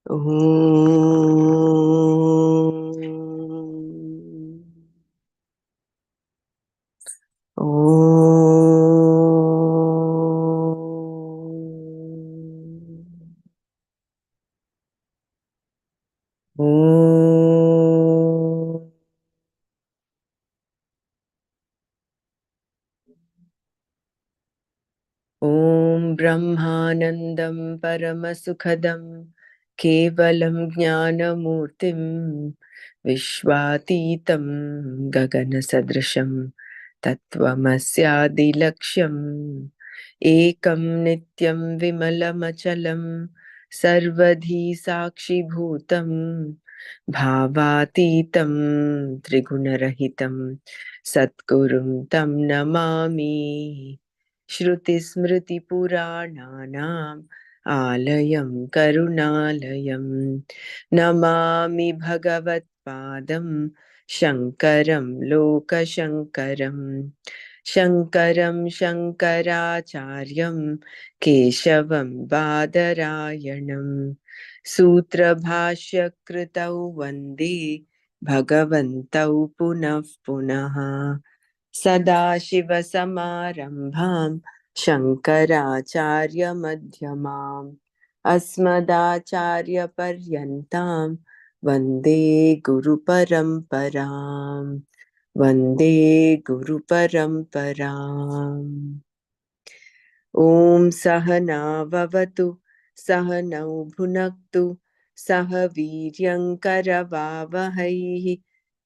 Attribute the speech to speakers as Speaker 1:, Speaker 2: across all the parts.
Speaker 1: ॐ ब्रह्मानन्दं परमसुखदं केवलं ज्ञानमूर्तिं विश्वातीतं गगनसदृशं तत्त्वमस्यादिलक्ष्यम् एकं नित्यं विमलमचलं सर्वधी साक्षिभूतं भावातीतं त्रिगुणरहितं सद्गुरुं तं नमामि। श्रुतिस्मृतिपुराणानाम् आलयं करुणालयं नमामि भगवत्पादं शङ्करं लोकशङ्करं शङ्करं शङ्कराचार्यं केशवं बादरायणं सूत्रभाष्यकृतौ वन्दे भगवन्तौ पुनः पुनः सदाशिवसमारम्भां शङ्कराचार्यमध्यमाम् अस्मदाचार्यपर्यन्तां वन्दे गुरुपरम्पराम् वन्दे गुरुपरम्पराम्। ॐ सहना भवतु सहनौ भुनक्तु सह वीर्यङ्करवावहैः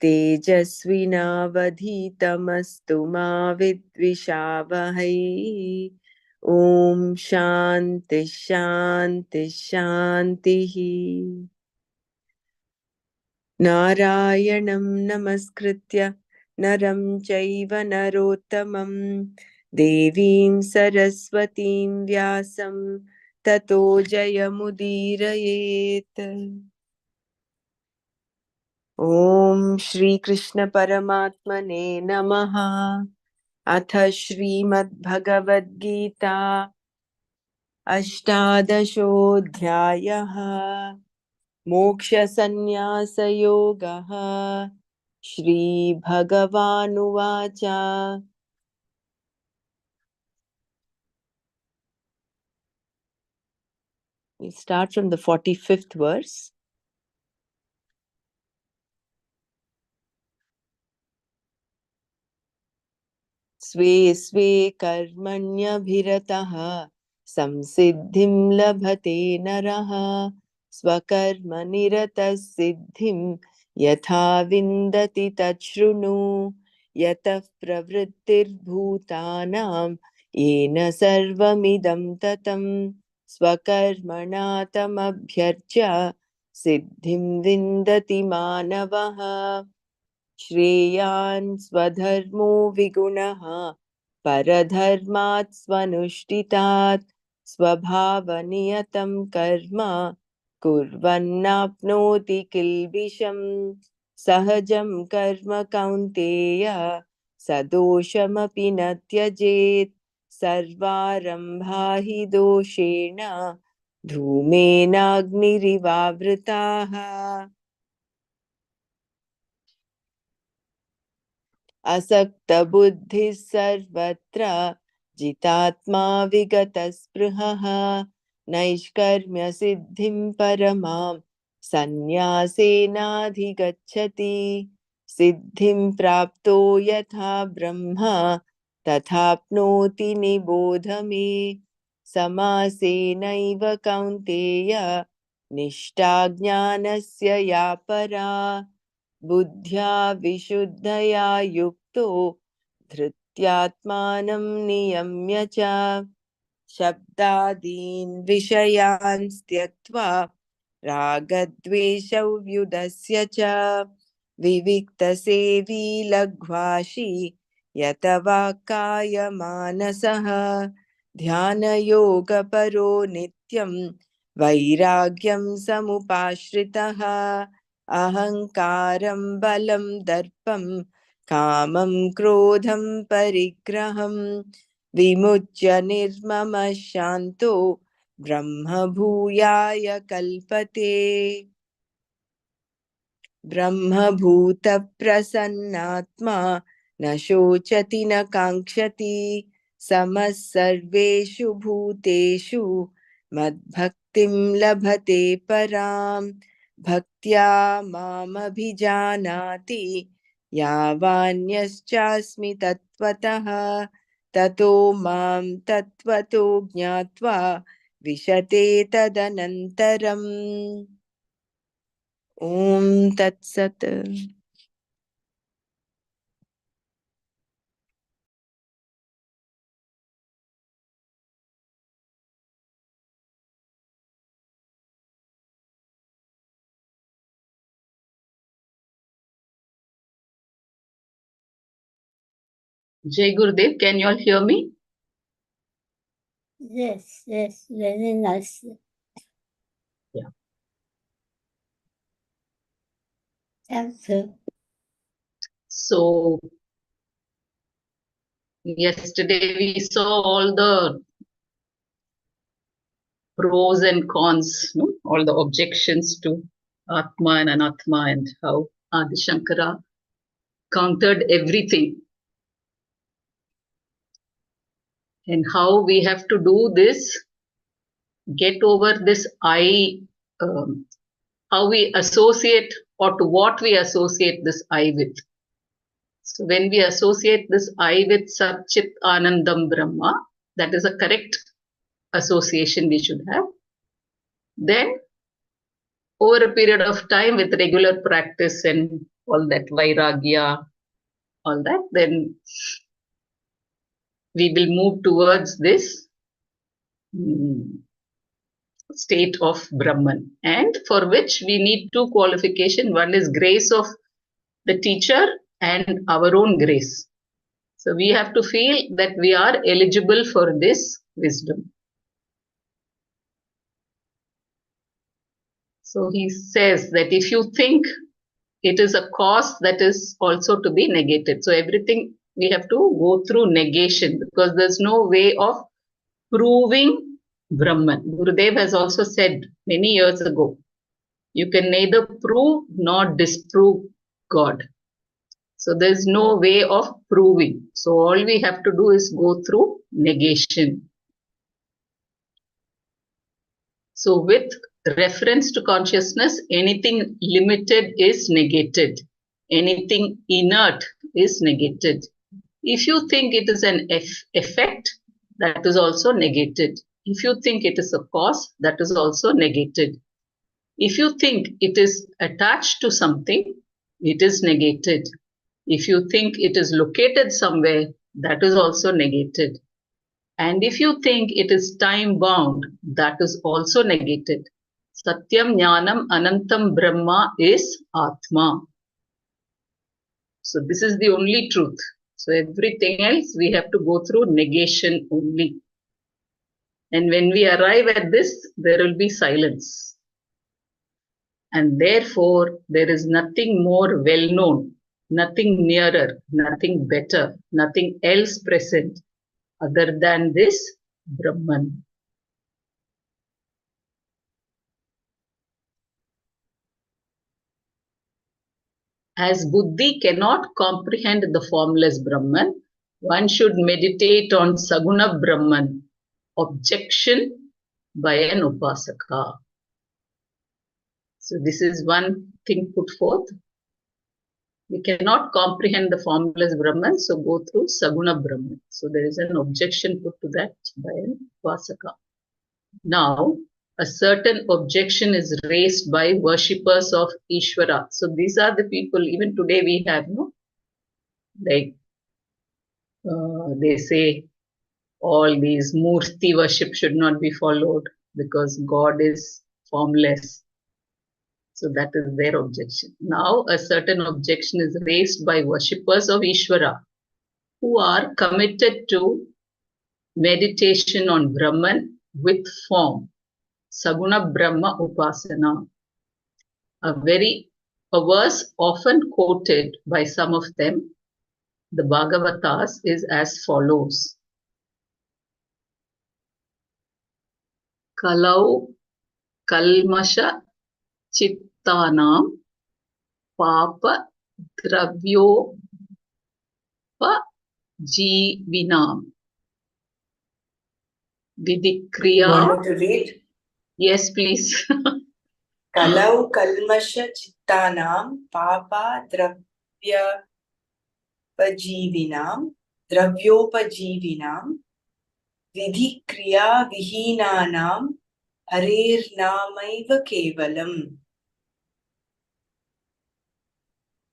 Speaker 1: तेजस्विनावधीतमस्तु मा विद्विषावहै। ॐ शान्ति शान्ति शान्तिः। नारायणं नमस्कृत्य नरं चैव नरोत्तमं देवीं सरस्वतीं व्यासं ततो जयमुदीरयेत्। ॐ श्रीकृष्ण परमात्मने नमः। अथ श्रीमद्भगवद्गीता अष्टादशोऽध्यायः मोक्षसंन्यासयोगः। श्रीभगवानुवाच We start from the 45th verse. स्वे स्वे कर्मण्यभिरतः संसिद्धिं लभते नरः स्वकर्मनिरतः सिद्धिं यथा विन्दति तच्छृणु यतः प्रवृत्तिर्भूतानां येन सर्वमिदं ततं स्वकर्मणा तमभ्यर्च्य सिद्धिं विन्दति मानवः श्रेयान् स्वधर्मो विगुणः परधर्मात् स्वनुष्ठितात् स्वभावनियतं कर्म कुर्वन्नाप्नोति किल्बिषम् सहजं कर्म कौन्तेय सदोषमपि न त्यजेत् सर्वारम्भा हि दोषेण धूमेनाग्निरिवावृताः असक्तबुद्धिः सर्वत्र जितात्मा विगतस्पृहः नैष्कर्म्यसिद्धिं परमां सन्न्यासेनाधिगच्छति सिद्धिं प्राप्तो यथा ब्रह्मा तथाप्नोति निबोध मे समासेनैव कौन्तेय निष्ठा ज्ञानस्य या परा बुद्ध्या विशुद्धया युक्तो धृत्यात्मानं नियम्य च शब्दादीन् विषयान् त्यक्त्वा रागद्वेषव्युदस्य च विविक्तसेवी लघ्वाशी यतवाक्कायमानसः ध्यानयोगपरो नित्यं वैराग्यं समुपाश्रितः अहङ्कारं बलं दर्पं कामं क्रोधं परिग्रहं विमुच्य निर्ममः शान्तो ब्रह्म भूयाय कल्पते ब्रह्मभूत प्रसन्नात्मा न शोचति न काङ्क्षति समः सर्वेषु भूतेषु मद्भक्तिं लभते पराम् भक्त्या मामभिजानाति यावान्यश्चास्मि तत्त्वतः ततो मां तत्त्वतो ज्ञात्वा विशते तदनन्तरम् ॐ तत्सत्।
Speaker 2: Jai Gurudev, can you all hear me?
Speaker 3: Yes, very nice.
Speaker 2: Yeah.
Speaker 3: Thank you.
Speaker 2: So, yesterday we saw all the pros and cons, no? All the objections to Atma and Anatma, and how Adi Shankara countered everything, and how we have to do this, get over this how we associate, or to what we associate this I with. So when we associate this I with Satchit Anandam Brahma, that is a correct association we should have. Then over a period of time with regular practice and all that vairagya, all that, then we will move towards this state of Brahman, and for which we need two qualifications. One is grace of the teacher and our own grace. So we have to feel that we are eligible for this wisdom. So he says that if you think it is a cause, that is also to be negated. So everything we have to go through negation, because there's no way of proving Brahman. Gurudev has also said many years ago, you can neither prove nor disprove God. So there's no way of proving. So all we have to do is go through negation. So with reference to consciousness, anything limited is negated. Anything inert is negated. If you think it is an effect, that is also negated. If you think it is a cause, that is also negated. If you think it is attached to something, it is negated. If you think it is located somewhere, that is also negated. And if you think it is time bound, that is also negated. Satyam Jnanam Anantam Brahma is Atma. So this is the only truth. So everything else we have to go through negation only. And when we arrive at this, there will be silence. And therefore, there is nothing more well known, nothing nearer, nothing better, nothing else present other than this Brahman. As Buddhi cannot comprehend the formless Brahman, one should meditate on Saguna Brahman, objection by an Upasaka. So this is one thing put forth. We cannot comprehend the formless Brahman, so go through Saguna Brahman. So there is an objection put to that by an Upasaka. Now, a certain objection is raised by worshippers of Ishvara. So these are the people, even today we have, no? Like they say all these Murti worship should not be followed because God is formless. So that is their objection. Now, a certain objection is raised by worshippers of Ishvara who are committed to meditation on Brahman with form, Saguna Brahma Upasana. A verse often quoted by some of them, the Bhagavatas, is as follows. Kalau kalmasha chittanam papa dravyopa jivinam
Speaker 1: You
Speaker 2: vidikriya.
Speaker 1: want me to read?
Speaker 2: Yes, please.
Speaker 1: Kalau kalmasha chittanam papa dravyopajivinam vidhikriya vihinanam harirnamaiva kevalam.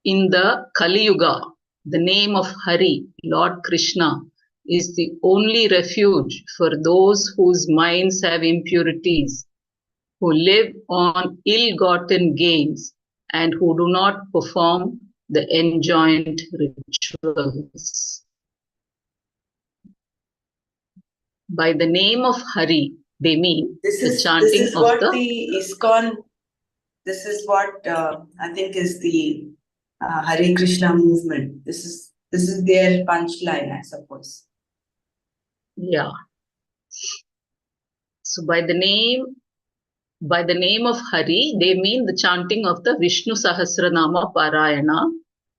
Speaker 2: In the Kali Yuga, the name of Hari, Lord Krishna, is the only refuge for those whose minds have impurities, who live on ill-gotten gains, and who do not perform the enjoined rituals. By the name of Hari, they mean the chanting of
Speaker 1: the ISKCON. This is what I think is the Hare Krishna movement. This is their punchline, I suppose.
Speaker 2: Yeah. So by the name of Hari, they mean the chanting of the Vishnu Sahasranama Parayana,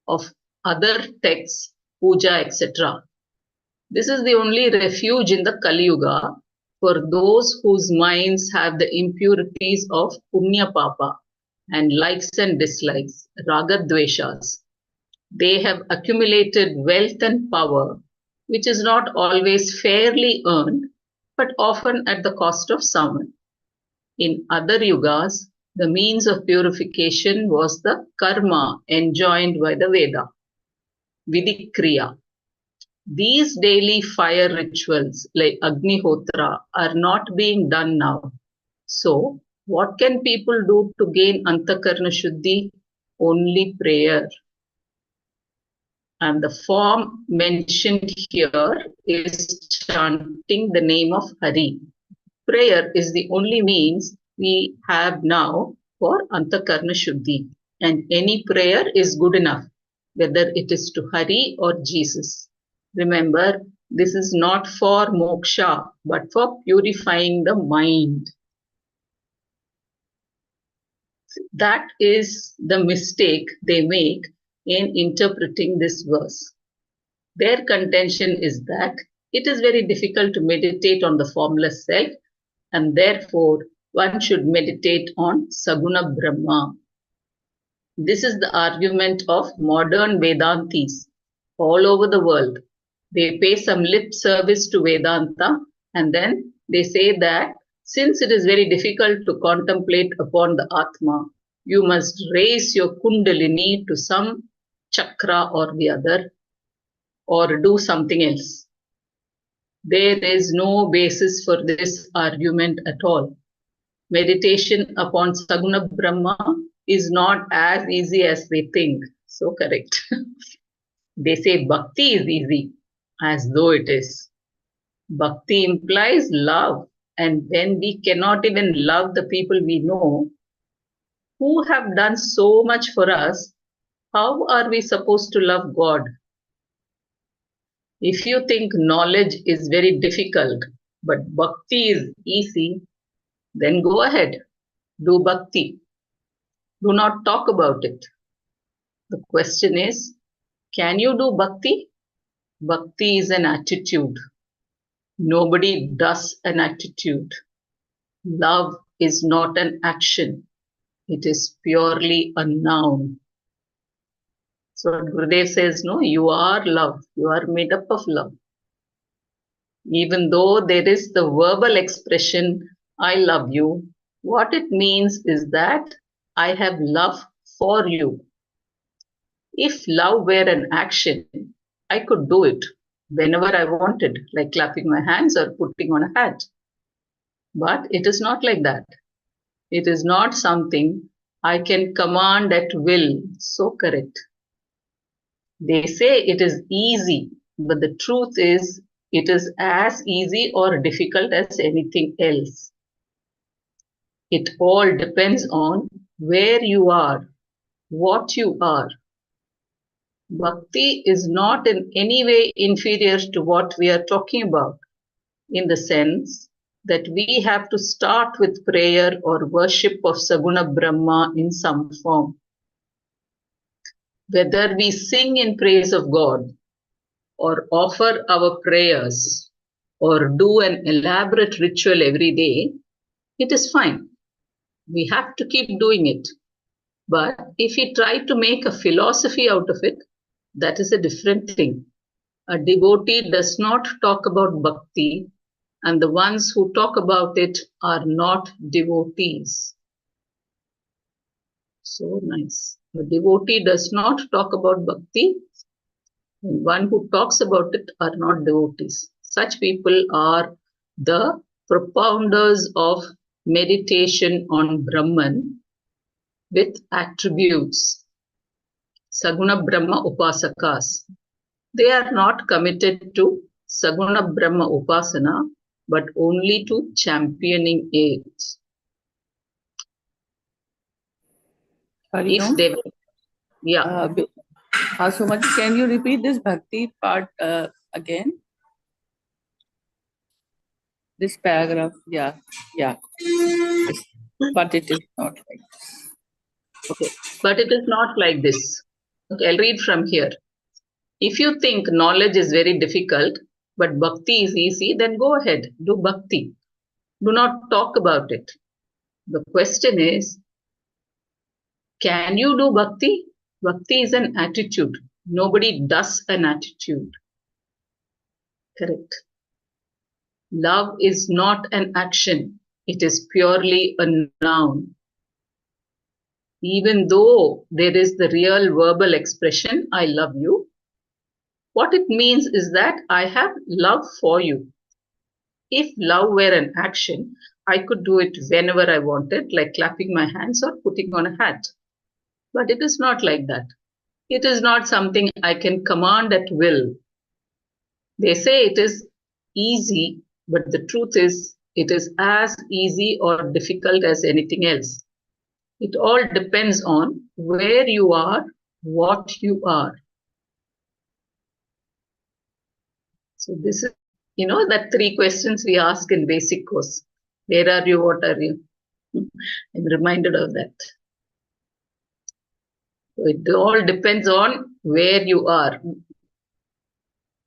Speaker 2: of other texts, puja, etc. This is the only refuge in the Kali Yuga for those whose minds have the impurities of Punya Papa and likes and dislikes, Raga Dveshas. They have accumulated wealth and power, which is not always fairly earned, but often at the cost of someone. In other yugas, the means of purification was the karma enjoined by the Veda, Vidikriya. These daily fire rituals like Agnihotra are not being done now. So, what can people do to gain Antakarna Shuddhi? Only prayer. And the form mentioned here is chanting the name of Hari. Prayer is the only means we have now for Antakarna Shuddhi. And any prayer is good enough, whether it is to Hari or Jesus. Remember, this is not for moksha, but for purifying the mind. That is the mistake they make in interpreting this verse. Their contention is that it is very difficult to meditate on the formless self, and therefore one should meditate on Saguna Brahma. This is the argument of modern Vedantis all over the world. They pay some lip service to Vedanta, and then they say that since it is very difficult to contemplate upon the Atma, you must raise your Kundalini to some chakra or the other, or do something else. There is no basis for this argument at all. Meditation upon Saguna Brahma is not as easy as they think. So correct. They say bhakti is easy, as though it is. Bhakti implies love, and when we cannot even love the people we know, who have done so much for us, how are we supposed to love God? If you think knowledge is very difficult, but bhakti is easy, then go ahead, do bhakti. Do not talk about it. The question is, can you do bhakti? Bhakti is an attitude. Nobody does an attitude. Love is not an action. It is purely a noun. So Gurudev says, no, you are love. You are made up of love. Even though there is the verbal expression, I love you, what it means is that I have love for you. If love were an action, I could do it whenever I wanted, like clapping my hands or putting on a hat. But it is not like that. It is not something I can command at will. So correct. They say it is easy, but the truth is it is as easy or difficult as anything else. It all depends on where you are, what you are. Bhakti is not in any way inferior to what we are talking about, in the sense that we have to start with prayer or worship of Saguna Brahma in some form. Whether we sing in praise of God, or offer our prayers, or do an elaborate ritual every day, it is fine. We have to keep doing it. But if we try to make a philosophy out of it, that is a different thing. A devotee does not talk about bhakti, and the ones who talk about it are not devotees. So nice. A devotee does not talk about bhakti, and one who talks about it are not devotees. Such people are the propounders of meditation on Brahman with attributes. Saguna Brahma Upasakas. They are not committed to Saguna Brahma Upasana, but only to championing it. If
Speaker 4: Harikam,
Speaker 2: they, yeah,
Speaker 4: Sumaji, can you repeat this bhakti part again? This paragraph, yeah. But it is not like this.
Speaker 2: okay. But it is not like this. Okay, I'll read from here. If you think knowledge is very difficult, but bhakti is easy, then go ahead, do bhakti. Do not talk about it. The question is, can you do bhakti? Bhakti is an attitude. Nobody does an attitude. Correct. Love is not an action. It is purely a noun. Even though there is the real verbal expression, I love you, what it means is that I have love for you. If love were an action, I could do it whenever I wanted, like clapping my hands or putting on a hat. But it is not like that. It is not something I can command at will. They say it is easy, but the truth is, it is as easy or difficult as anything else. It all depends on where you are, what you are. So this is, that 3 questions we ask in basic course. Where are you? What are you? I'm reminded of that. So it all depends on where you are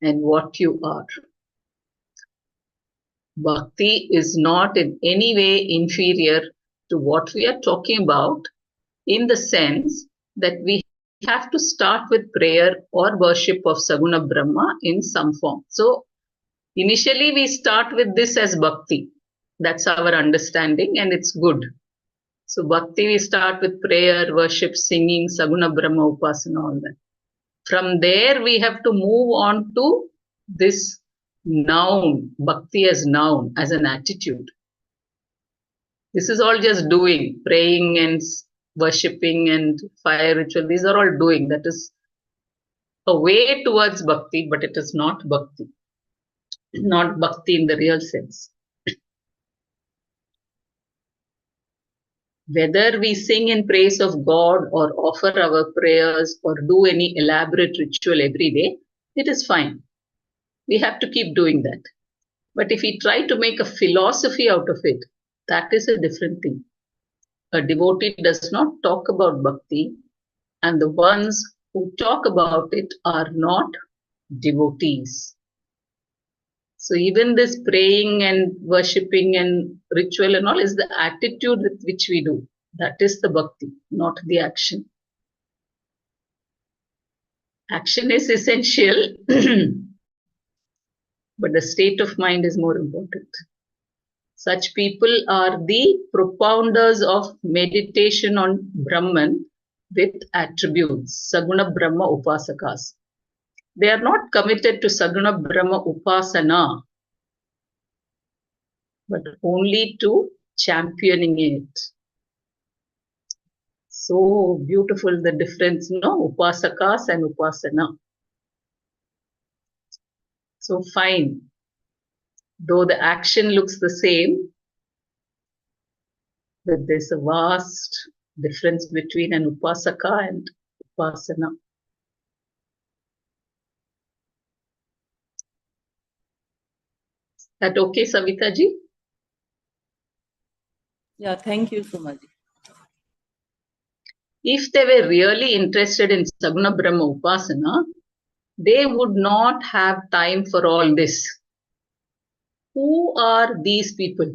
Speaker 2: and what you are. Bhakti is not in any way inferior to what we are talking about, in the sense that we have to start with prayer or worship of Saguna Brahma in some form. So initially we start with this as bhakti. That's our understanding, and it's good. So bhakti, we start with prayer, worship, singing, Saguna Brahma Upasana, all that. From there we have to move on to this noun, bhakti as noun, as an attitude. This is all just doing, praying and worshipping and fire ritual. These are all doing. That is a way towards bhakti, but it is not bhakti. Not bhakti in the real sense. Whether we sing in praise of God or offer our prayers or do any elaborate ritual every day, it is fine. We have to keep doing that. But if we try to make a philosophy out of it, that is a different thing. A devotee does not talk about bhakti, and the ones who talk about it are not devotees. So even this praying and worshipping and ritual and all is the attitude with which we do. That is the bhakti, not the action. Action is essential, but the state of mind is more important. Such people are the propounders of meditation on Brahman with attributes, Saguna Brahma Upasakas. They are not committed to Saguna Brahma Upasana, but only to championing it. So beautiful, the difference, Upasakas and Upasana. So fine. Though the action looks the same, but there's a vast difference between an Upasaka and Upasana. That okay, Savita ji?
Speaker 4: Yeah, thank you so much.
Speaker 2: If they were really interested in Saguna Brahma Upasana, they would not have time for all this. Who are these people?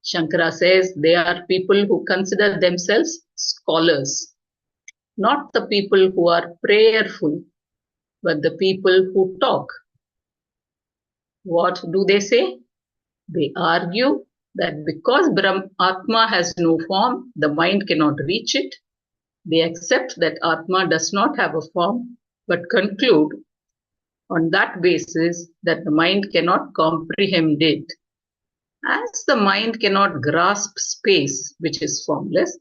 Speaker 2: Shankara says they are people who consider themselves scholars, not the people who are prayerful, but the people who talk. What do they say? They argue that because Atma has no form, the mind cannot reach it. They accept that Atma does not have a form, but conclude on that basis that the mind cannot comprehend it. As the mind cannot grasp space, which is formless,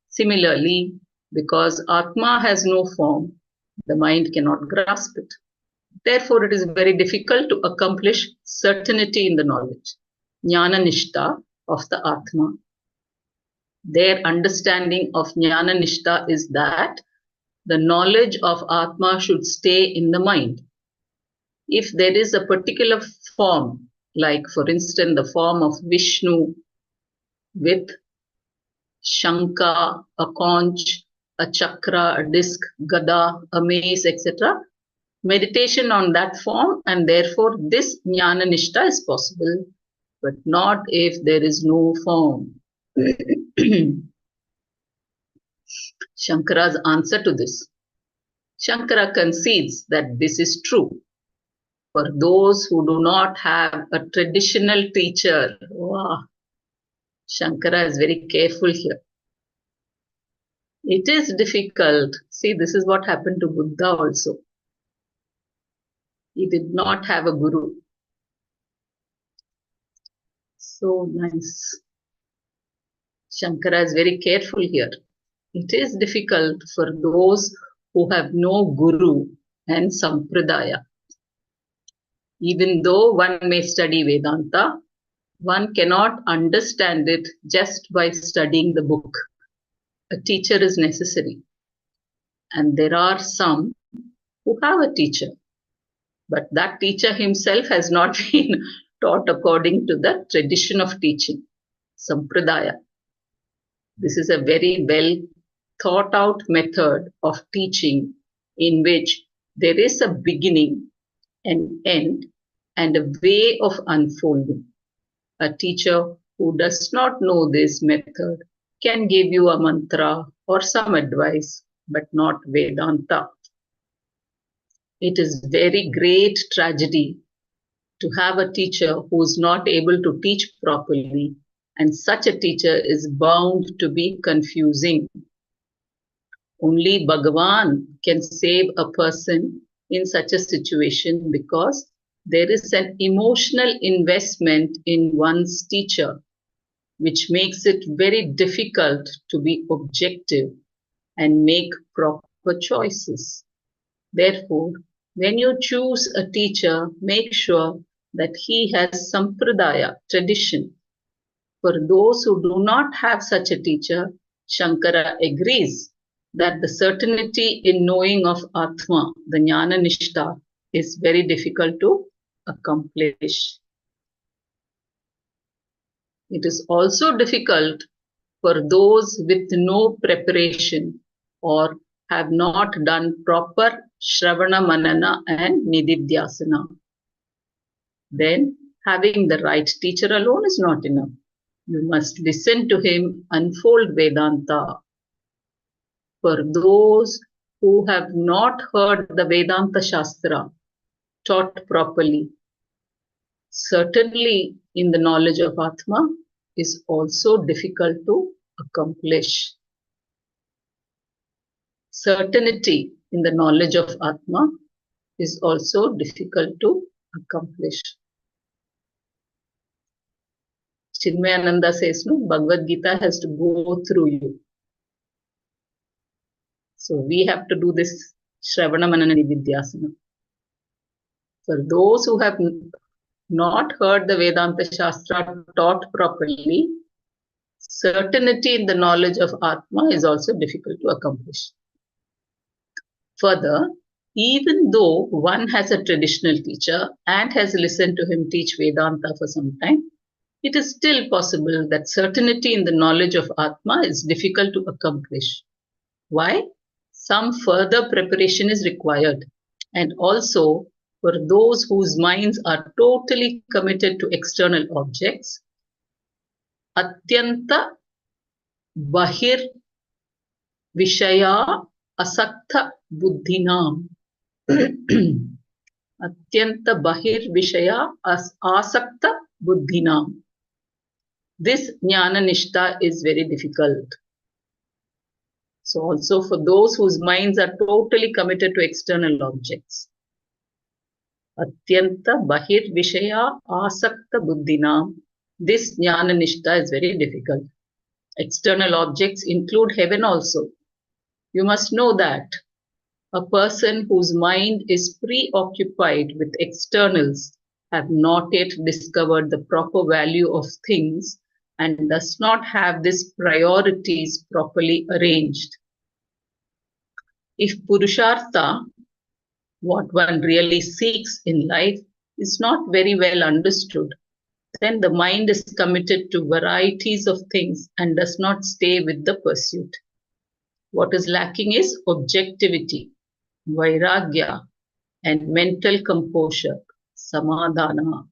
Speaker 2: similarly, because Atma has no form, the mind cannot grasp it. Therefore, it is very difficult to accomplish certainty in the knowledge, jnana nishta of the Atma. Their understanding of jnana nishta is that the knowledge of Atma should stay in the mind. If there is a particular form, like for instance the form of Vishnu with Shanka, a conch, a chakra, a disc, gada, a mace, etc., meditation on that form, and therefore this jnana nishta is possible, but not if there is no form. Shankara's answer to this. Shankara concedes that this is true for those who do not have a traditional teacher. Wow. Shankara is very careful here. It is difficult. See, this is what happened to Buddha also. He did not have a guru. So nice. Shankara is very careful here. It is difficult for those who have no guru and sampradaya. Even though one may study Vedanta, one cannot understand it just by studying the book. A teacher is necessary. And there are some who have a teacher, but that teacher himself has not been taught according to the tradition of teaching, sampradaya. This is a very well thought out method of teaching in which there is a beginning, an end, and a way of unfolding. A teacher who does not know this method can give you a mantra or some advice, but not Vedanta. It is very great tragedy to have a teacher who is not able to teach properly, and such a teacher is bound to be confusing. Only Bhagavan can save a person in such a situation because there is an emotional investment in one's teacher, which makes it very difficult to be objective and make proper choices. Therefore, when you choose a teacher, make sure that he has sampradaya, tradition. For those who do not have such a teacher, Shankara agrees that the certainty in knowing of Atma, the jnana nishta, is very difficult to accomplish. It is also difficult for those with no preparation or have not done proper Shravana, Manana and Nididhyasana. Then having the right teacher alone is not enough. You must listen to him unfold Vedanta. For those who have not heard the Vedanta Shastra taught properly, certainly in the knowledge of Atma is also difficult to accomplish. Certainty in the knowledge of Atma is also difficult to accomplish. Chinmayananda says, no, Bhagavad Gita has to go through you. So we have to do this Shravana Manana Nididhyasana. For those who have not heard the Vedanta Shastra taught properly, certainty in the knowledge of Atma is also difficult to accomplish. Further, even though one has a traditional teacher and has listened to him teach Vedanta for some time, it is still possible that certainty in the knowledge of Atma is difficult to accomplish. Why? Some further preparation is required. And also, for those whose minds are totally committed to external objects, Atyanta Bahir Vishaya Asakta Buddhinam. Atyanta Bahir Vishaya Asakta Buddhinam. This Jnana Nishta is very difficult. So also for those whose minds are totally committed to external objects. Atyanta Bahir Vishaya Asakta Buddhinam. This Jnana Nishta is very difficult. External objects include heaven also. You must know that. A person whose mind is preoccupied with externals have not yet discovered the proper value of things and does not have these priorities properly arranged. If Purushartha, what one really seeks in life, is not very well understood, then the mind is committed to varieties of things and does not stay with the pursuit. What is lacking is objectivity, vairagya, and mental composure, samadhana.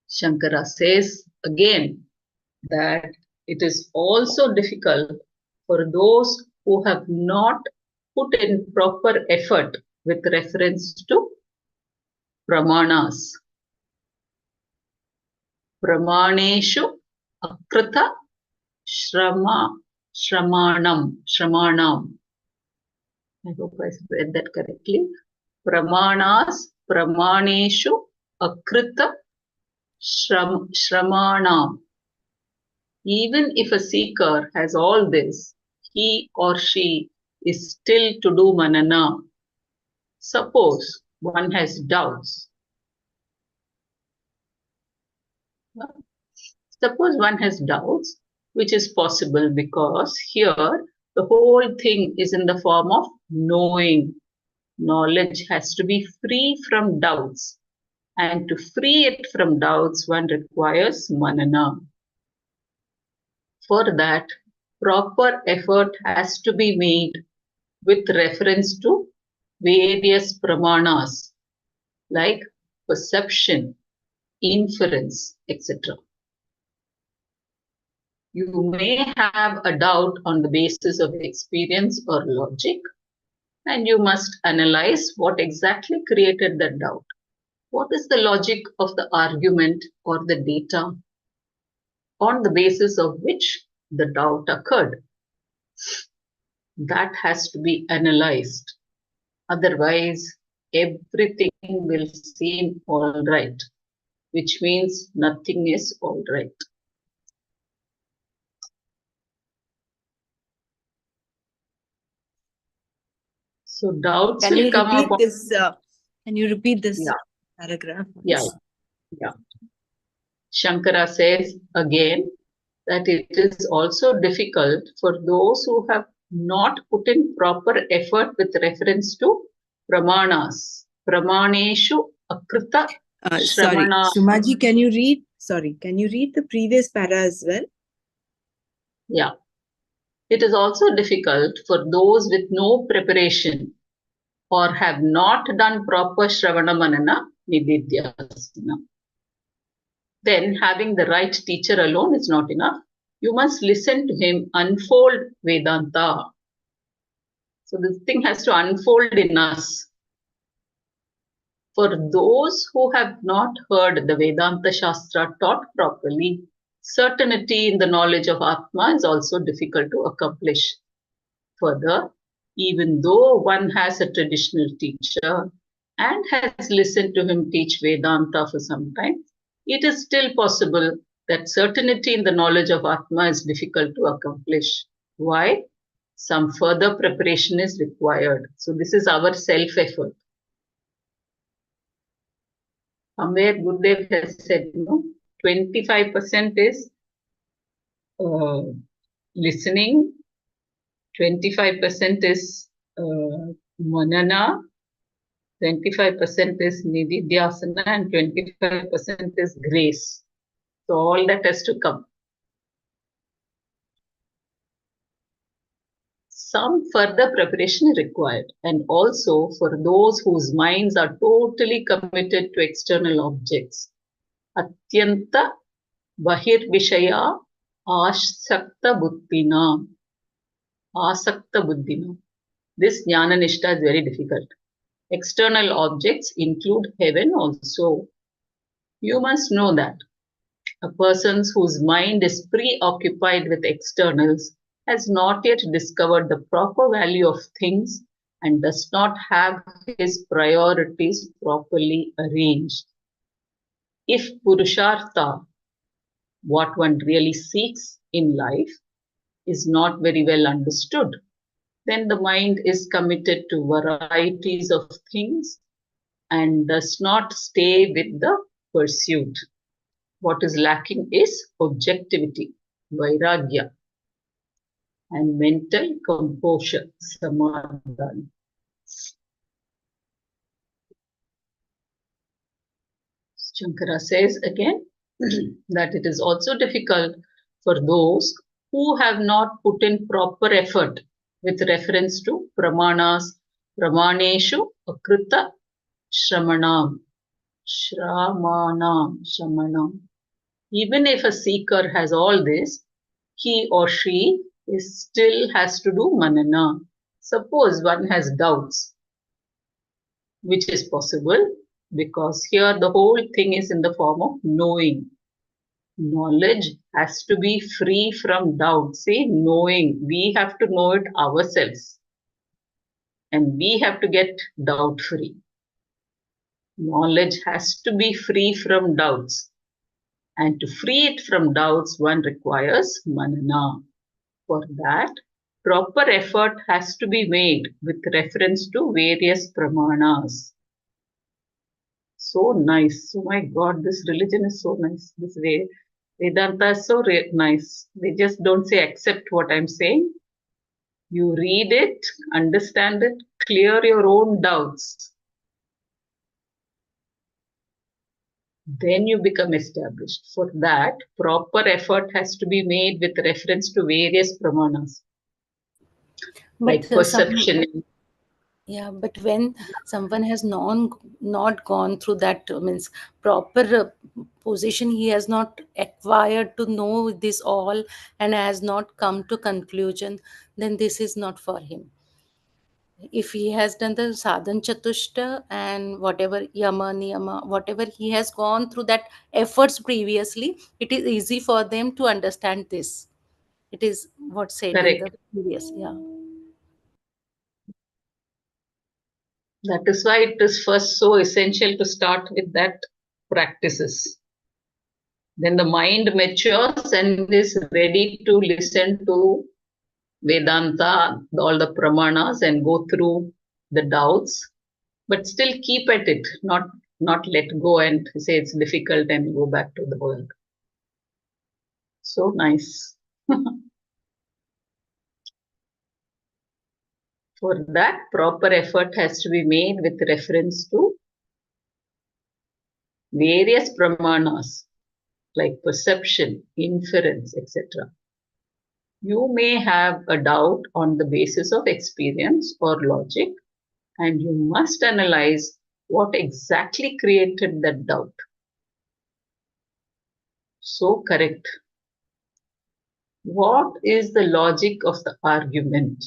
Speaker 2: Shankara says again that it is also difficult for those who have not put in proper effort with reference to pramanas. Pramaneshu akrita shramanam. I hope I read that correctly. Pramaneshu akrita shramanam. Even if a seeker has all this, he or she is still to do manana. Suppose one has doubts. Which is possible because here the whole thing is in the form of knowing. Knowledge has to be free from doubts. And to free it from doubts, one requires manana. For that, proper effort has to be made with reference to various pramanas like perception, inference, etc. You may have a doubt on the basis of experience or logic, and you must analyze what exactly created that doubt. What is the logic of the argument or the data on the basis of which the doubt occurred? That has to be analyzed. Otherwise, everything will seem all right, which means nothing is all right. So doubts
Speaker 1: Can
Speaker 2: will
Speaker 1: you
Speaker 2: come
Speaker 1: repeat
Speaker 2: up.
Speaker 1: this? Can you repeat this
Speaker 2: Yeah.
Speaker 1: paragraph?
Speaker 2: Yeah. Shankara says again that it is also difficult for those who have not put in proper effort with reference to pramanas. Pramaneshu akrita
Speaker 1: Sorry,
Speaker 2: shramana.
Speaker 1: Sumaji, can you read? Sorry, can you read the previous para as well?
Speaker 2: Yeah. It is also difficult for those with no preparation or have not done proper Shravana Manana Nididhyasana. Then having the right teacher alone is not enough. You must listen to him unfold Vedanta. So this thing has to unfold in us. For those who have not heard the Vedanta Shastra taught properly, certainty in the knowledge of Atma is also difficult to accomplish. Further, even though one has a traditional teacher and has listened to him teach Vedanta for some time, it is still possible that certainty in the knowledge of Atma is difficult to accomplish. Why? Some further preparation is required. So this is our self-effort. Somewhere Gurudev has said, 25% is listening, 25% is manana, 25% is nididhyasana and 25% is grace. So all that has to come. Some further preparation required, and also for those whose minds are totally committed to external objects. Atyanta bahirvishaya asakta buddhina. Asakta buddhina. This jnana nishta is very difficult. External objects include heaven also. You must know that a person whose mind is preoccupied with externals has not yet discovered the proper value of things and does not have his priorities properly arranged. If purushartha, what one really seeks in life, is not very well understood, then the mind is committed to varieties of things and does not stay with the pursuit. What is lacking is objectivity, vairagya, and mental composure, samadhan. Shankara says again that it is also difficult for those who have not put in proper effort with reference to pramanas, pramaneshu akrita shramanam, shramanam. Even if a seeker has all this, he or she still has to do manana. Suppose one has doubts, which is possible because here the whole thing is in the form of knowing. Knowledge has to be free from doubt. See, knowing, we have to know it ourselves and we have to get doubt free. Knowledge has to be free from doubts. And to free it from doubts, one requires manana. For that, proper effort has to be made with reference to various pramanas. So nice. Oh my God, this religion is so nice. This way, Vedanta is so nice. They just don't say accept what I'm saying. You read it, understand it, clear your own doubts. Then you become established. For that, proper effort has to be made with reference to various pramanas, like perception.
Speaker 5: Yeah, but when someone has not gone through that means proper position, he has not acquired to know this all and has not come to conclusion, then this is not for him. If he has done the sadhan chatushta and whatever yama niyama, whatever he has gone through that efforts previously, it is easy for them to understand this. It is what said in the
Speaker 2: Correct.
Speaker 5: previous, yeah.
Speaker 2: That is why it is first so essential to start with that practices. Then the mind matures and is ready to listen to Vedanta, all the pramanas, and go through the doubts, but still keep at it, not let go and say it's difficult and go back to the world. So nice. For that, proper effort has to be made with reference to various pramanas like perception, inference, etc. You may have a doubt on the basis of experience or logic, and you must analyze what exactly created that doubt. So correct. What is the logic of the argument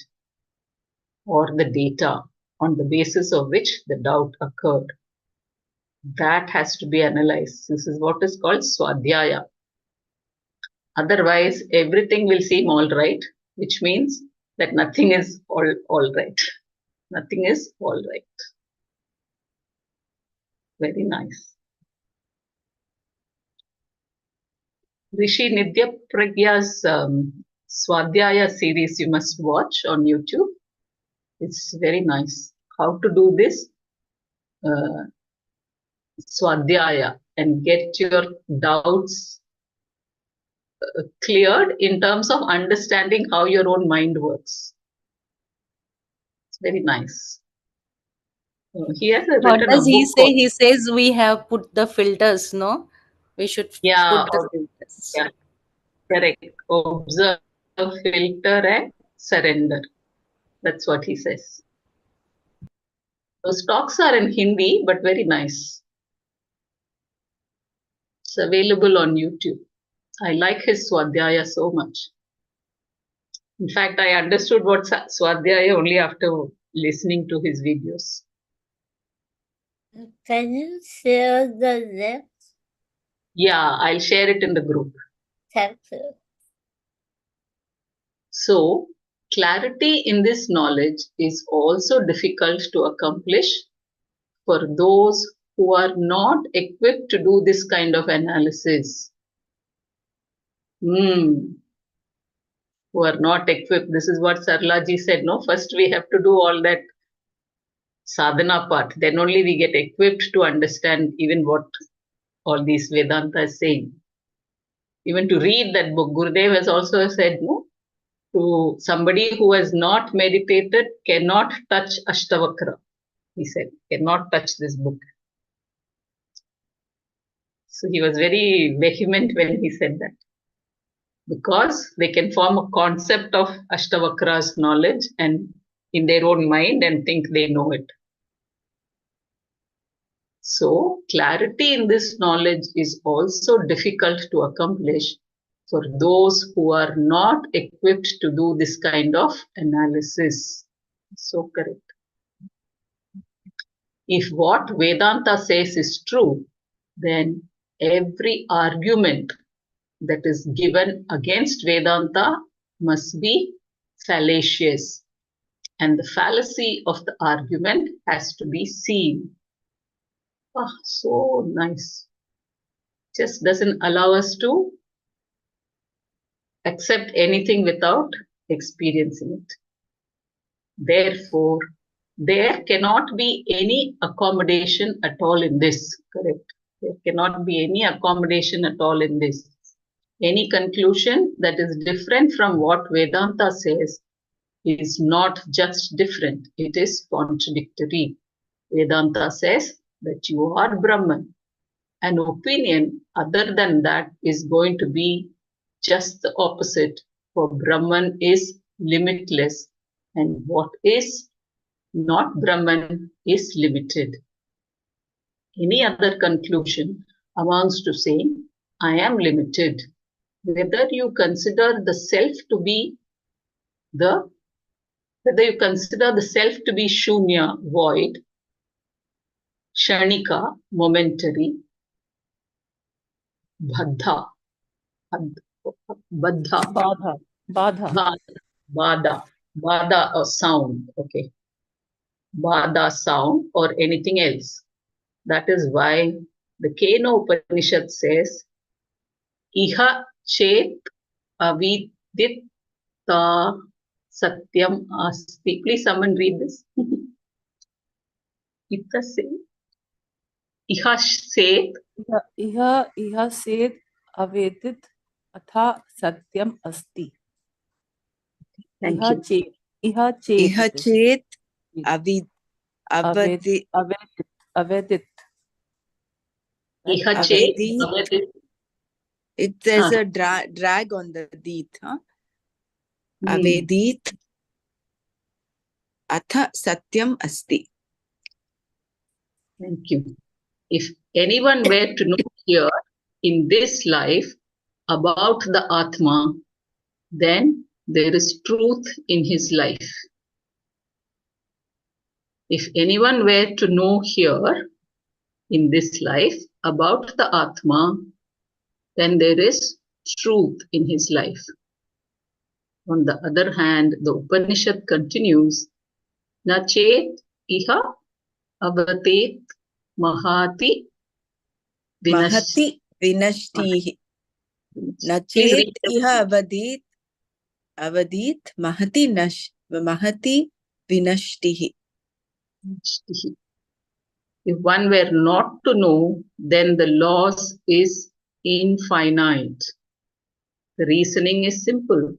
Speaker 2: or the data on the basis of which the doubt occurred? That has to be analyzed. This is what is called swadhyaya. Otherwise, everything will seem all right, which means that nothing is all right. Nothing is all right. Very nice. Rishi Nidya Pragya's Swadhyaya series you must watch on YouTube. It's very nice. How to do this Swadhyaya and get your doubts cleared in terms of understanding how your own mind works. It's very nice. He has
Speaker 5: What
Speaker 2: written a
Speaker 5: does he
Speaker 2: book
Speaker 5: say?
Speaker 2: called,
Speaker 5: He says we have put the filters, no? We should
Speaker 2: yeah,
Speaker 5: put the filters.
Speaker 2: yeah, correct. Observe, filter, and surrender. That's what he says. Those talks are in Hindi, but very nice. It's available on YouTube. I like his Swadhyaya so much. In fact, I understood what Swadhyaya only after listening to his videos.
Speaker 3: Can you share the link?
Speaker 2: Yeah, I'll share it in the group.
Speaker 3: Thank you.
Speaker 2: So, clarity in this knowledge is also difficult to accomplish for those who are not equipped to do this kind of analysis. Who are not equipped. This is what Sarlaji said, no? First, we have to do all that sadhana part. Then only we get equipped to understand even what all these Vedanta is saying. Even to read that book, Gurudev has also said, no? To somebody who has not meditated cannot touch Ashtavakra. He said, cannot touch this book. So he was very vehement when he said that. Because they can form a concept of Ashtavakra's knowledge and in their own mind and think they know it. So clarity in this knowledge is also difficult to accomplish for those who are not equipped to do this kind of analysis. So correct. If what Vedanta says is true, then every argument that is given against Vedanta must be fallacious. And the fallacy of the argument has to be seen. Ah, so nice. Just doesn't allow us to accept anything without experiencing it. Therefore, there cannot be any accommodation at all in this, correct? There cannot be any accommodation at all in this. Any conclusion that is different from what Vedanta says is not just different, it is contradictory. Vedanta says that you are Brahman. An opinion other than that is going to be just the opposite, for Brahman is limitless, and what is not Brahman is limited. Any other conclusion amounts to saying, I am limited. Whether you consider the self to be whether you consider the self to be shunya, void, shanika, momentary, baddha, baddha,
Speaker 4: Badha. Badha.
Speaker 2: bada or sound, okay, bada sound or anything else. That is why the Kena Upanishad says, Iha chet avidita satyam asti. Please someone read this. Iha se, Iha set,
Speaker 4: इह सेत् अवेदित अथा सत्यम अस्ति.
Speaker 2: thank
Speaker 4: इह
Speaker 2: you.
Speaker 4: चेत्. इह चेत्.
Speaker 1: Iha
Speaker 4: it is.
Speaker 1: chet avid avadi
Speaker 4: अवेदित. अवेदित. Right?
Speaker 2: Iha chet
Speaker 1: avadi.
Speaker 2: avedit.
Speaker 1: There's
Speaker 2: Ah,
Speaker 1: a drag on the deet, huh?
Speaker 2: hmm.
Speaker 1: Avedit atha satyam asti.
Speaker 2: Thank you. If anyone were to know here in this life about the Atma, then there is truth in his life. If anyone were to know here in this life about the Atma, then there is truth in his life. On the other hand, the Upanishad continues, Na chet iha avatet mahati
Speaker 1: Mahati vinashtihi. Na
Speaker 2: Please
Speaker 1: chet
Speaker 2: read
Speaker 1: iha avadit mahati vinashtihi.
Speaker 2: the If one were not to know, then the loss is infinite. The reasoning is simple.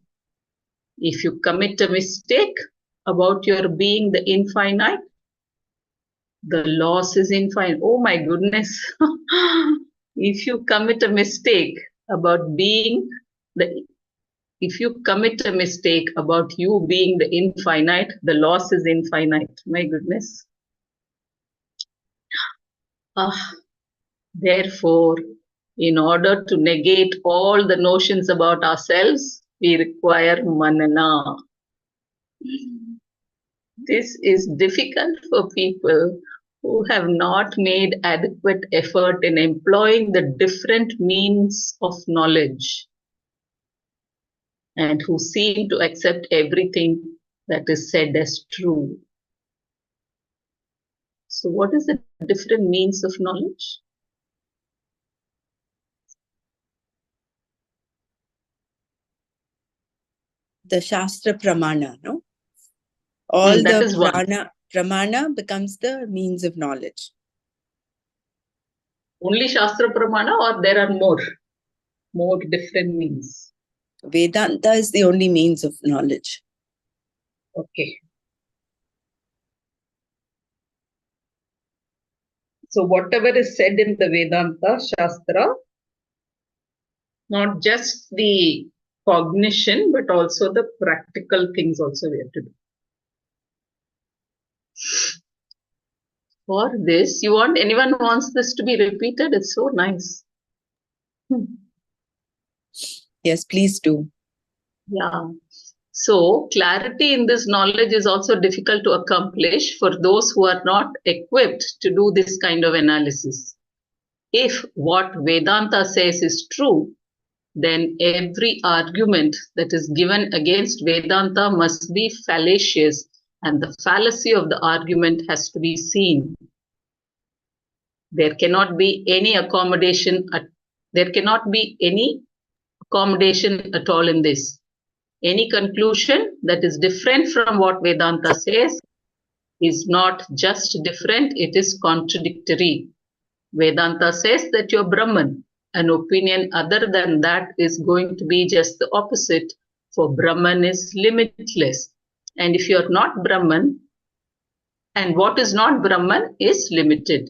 Speaker 2: If you commit a mistake about your being the infinite, the loss is infinite. Oh my goodness. If you commit a mistake about being the if you commit a mistake about you being the infinite, the loss is infinite. My goodness. Ah, therefore, in order to negate all the notions about ourselves, we require manana. This is difficult for people who have not made adequate effort in employing the different means of knowledge and who seem to accept everything that is said as true. So, what is the different means of knowledge?
Speaker 1: The Shastra Pramana, no? All
Speaker 2: That
Speaker 1: the
Speaker 2: is one.
Speaker 1: Pramana becomes the means of knowledge.
Speaker 2: Only Shastra Pramana, or there are more different means?
Speaker 1: Vedanta is the only means of knowledge.
Speaker 2: Okay. So whatever is said in the Vedanta Shastra, not just the cognition, but also the practical things also we have to do. For this, anyone wants this to be repeated? It's so nice.
Speaker 1: Yes, please do.
Speaker 2: Yeah. So clarity in this knowledge is also difficult to accomplish for those who are not equipped to do this kind of analysis. If what Vedanta says is true, then every argument that is given against Vedanta must be fallacious, and the fallacy of the argument has to be seen. There cannot be any accommodation at all in this. Any conclusion that is different from what Vedanta says is not just different, it is contradictory. Vedanta says that you're Brahman. An opinion other than that is going to be just the opposite, for Brahman is limitless. And if you're not Brahman, and what is not Brahman is limited.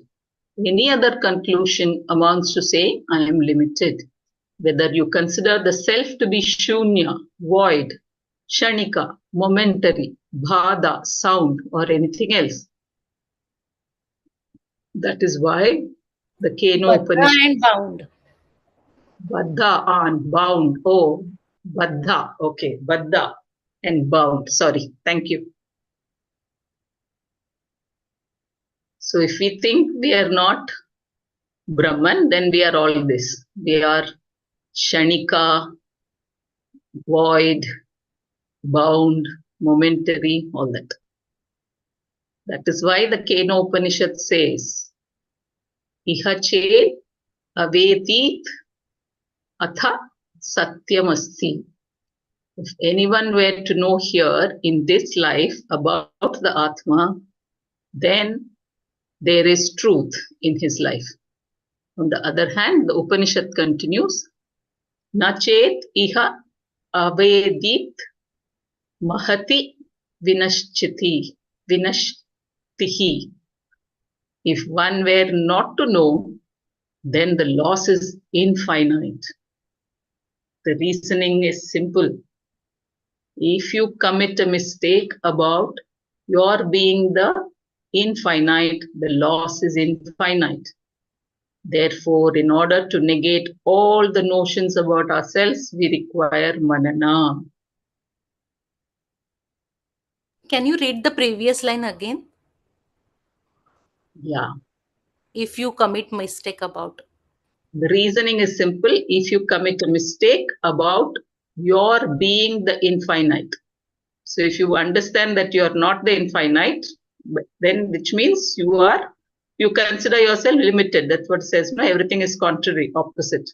Speaker 2: Any other conclusion amounts to saying, I am limited. Whether you consider the self to be shunya, void, shanika, momentary, bhada, sound, or anything else. That is why the Keno
Speaker 5: Baddha
Speaker 2: Upanishad.
Speaker 5: and bound.
Speaker 2: Baddha and bound. Oh, Baddha. Okay, Baddha and bound. Sorry. Thank you. So if we think we are not Brahman, then we are all this. We are Shanika, void, bound, momentary, all that. That is why the Keno Upanishad says, Iha chet avetit atha satyamasti. If anyone were to know here in this life about the Atma, then there is truth in his life. On the other hand, the Upanishad continues, Nachet iha avedit mahati vinashtihi. If one were not to know, then the loss is infinite. The reasoning is simple. If you commit a mistake about your being the infinite, the loss is infinite. Therefore, in order to negate all the notions about ourselves, we require manana.
Speaker 5: Can you read the previous line again?
Speaker 2: Yeah.
Speaker 5: If you commit mistake about.
Speaker 2: The reasoning is simple. If you commit a mistake about your being the infinite. So if you understand that you are not the infinite, then which means you consider yourself limited. That's what it says. No, everything is contrary, opposite.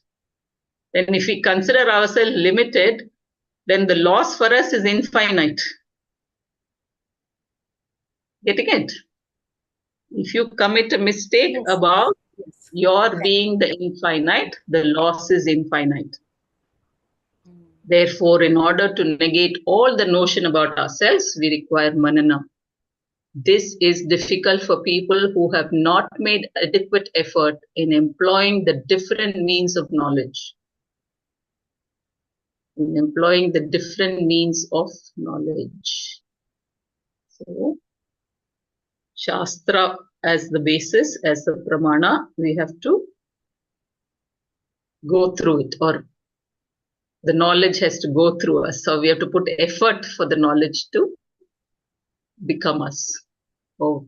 Speaker 2: Then if we consider ourselves limited, then the loss for us is infinite. Getting it? If you commit a mistake about your being the infinite, the loss is infinite. Therefore, in order to negate all the notion about ourselves, we require manana. This is difficult for people who have not made adequate effort in employing the different means of knowledge. So, Shastra as the basis, as the pramana, we have to go through it, or the knowledge has to go through us. So we have to put effort for the knowledge to become us, or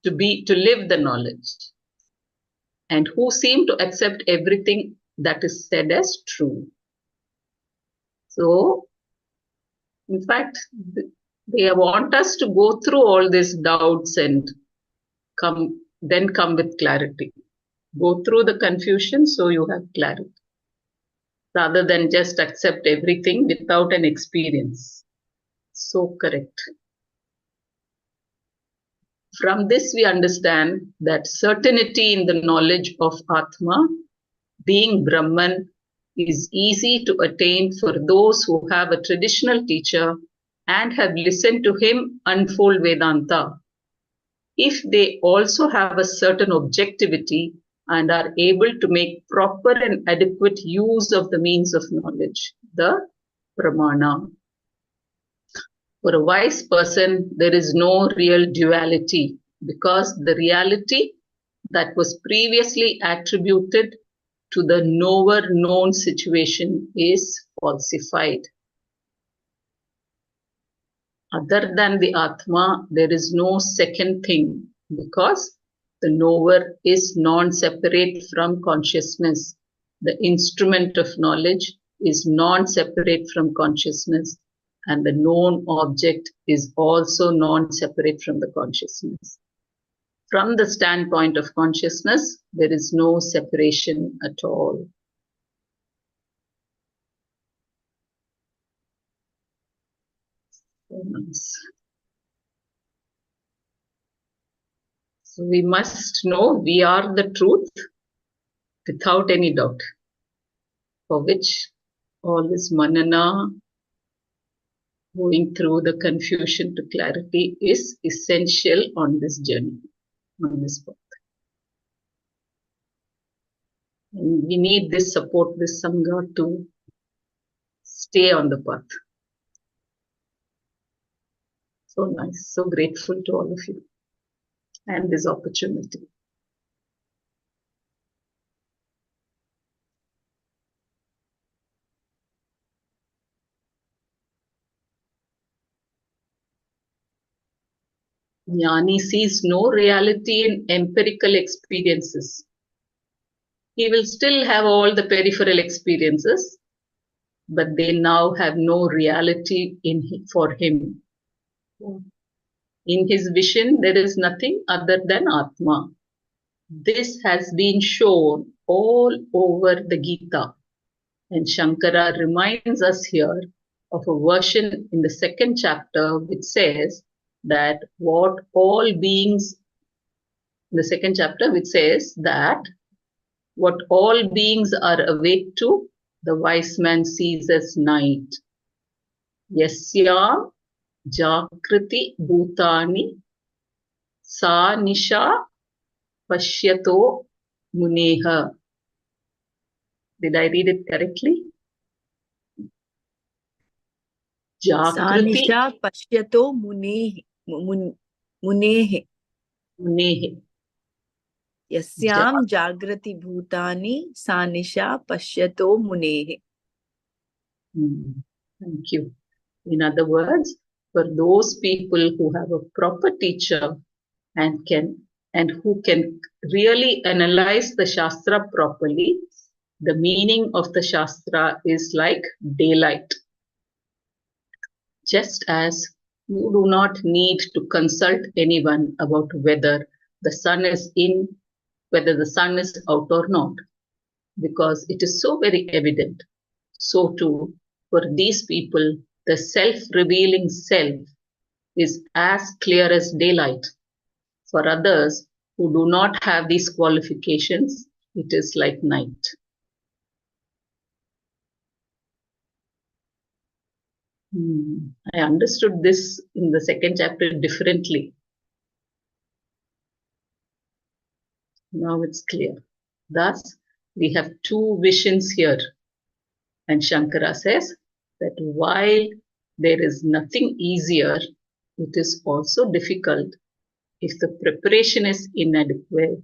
Speaker 2: to live the knowledge, and who seem to accept everything that is said as true. So, in fact, they want us to go through all these doubts and come with clarity. Go through the confusion so you have clarity, rather than just accept everything without an experience. So correct. From this, we understand that certainty in the knowledge of Atma, being Brahman, is easy to attain for those who have a traditional teacher and have listened to him unfold Vedanta, if they also have a certain objectivity and are able to make proper and adequate use of the means of knowledge, the pramana. For a wise person, there is no real duality, because the reality that was previously attributed to the knower known situation is falsified. Other than the Atma, there is no second thing, because the knower is non-separate from consciousness. The instrument of knowledge is non-separate from consciousness, and the known object is also non-separate from the consciousness. From the standpoint of consciousness, there is no separation at all. So nice. So we must know we are the truth without any doubt, for which all this Manana, going through the confusion to clarity, is essential on this journey, on this path. And we need this support, this Sangha, to stay on the path. So nice, so grateful to all of you and this opportunity. Jnani sees no reality in empirical experiences. He will still have all the peripheral experiences, but they now have no reality for him. In his vision, there is nothing other than Atma. This has been shown all over the Gita. And Shankara reminds us here of a version in the second chapter which says that what all beings are awake to, the wise man sees as night. Yasyam jakriti bhutani sa nisha pashyato muneha. Did I read it correctly? Jakriti
Speaker 6: Sanisha pashyato munehe. Yasyam jagrati bhutani sanisha pashyato munehe.
Speaker 2: Thank you. In other words, for those people who have a proper teacher and who can really analyze the Shastra properly, the meaning of the Shastra is like daylight. Just as you do not need to consult anyone about whether the sun is out or not, because it is so very evident. So too, for these people, the self-revealing self is as clear as daylight. For others who do not have these qualifications, it is like night. I understood this in the second chapter differently. Now it's clear. Thus, we have two visions here. And Shankara says that while there is nothing easier, it is also difficult if the preparation is inadequate.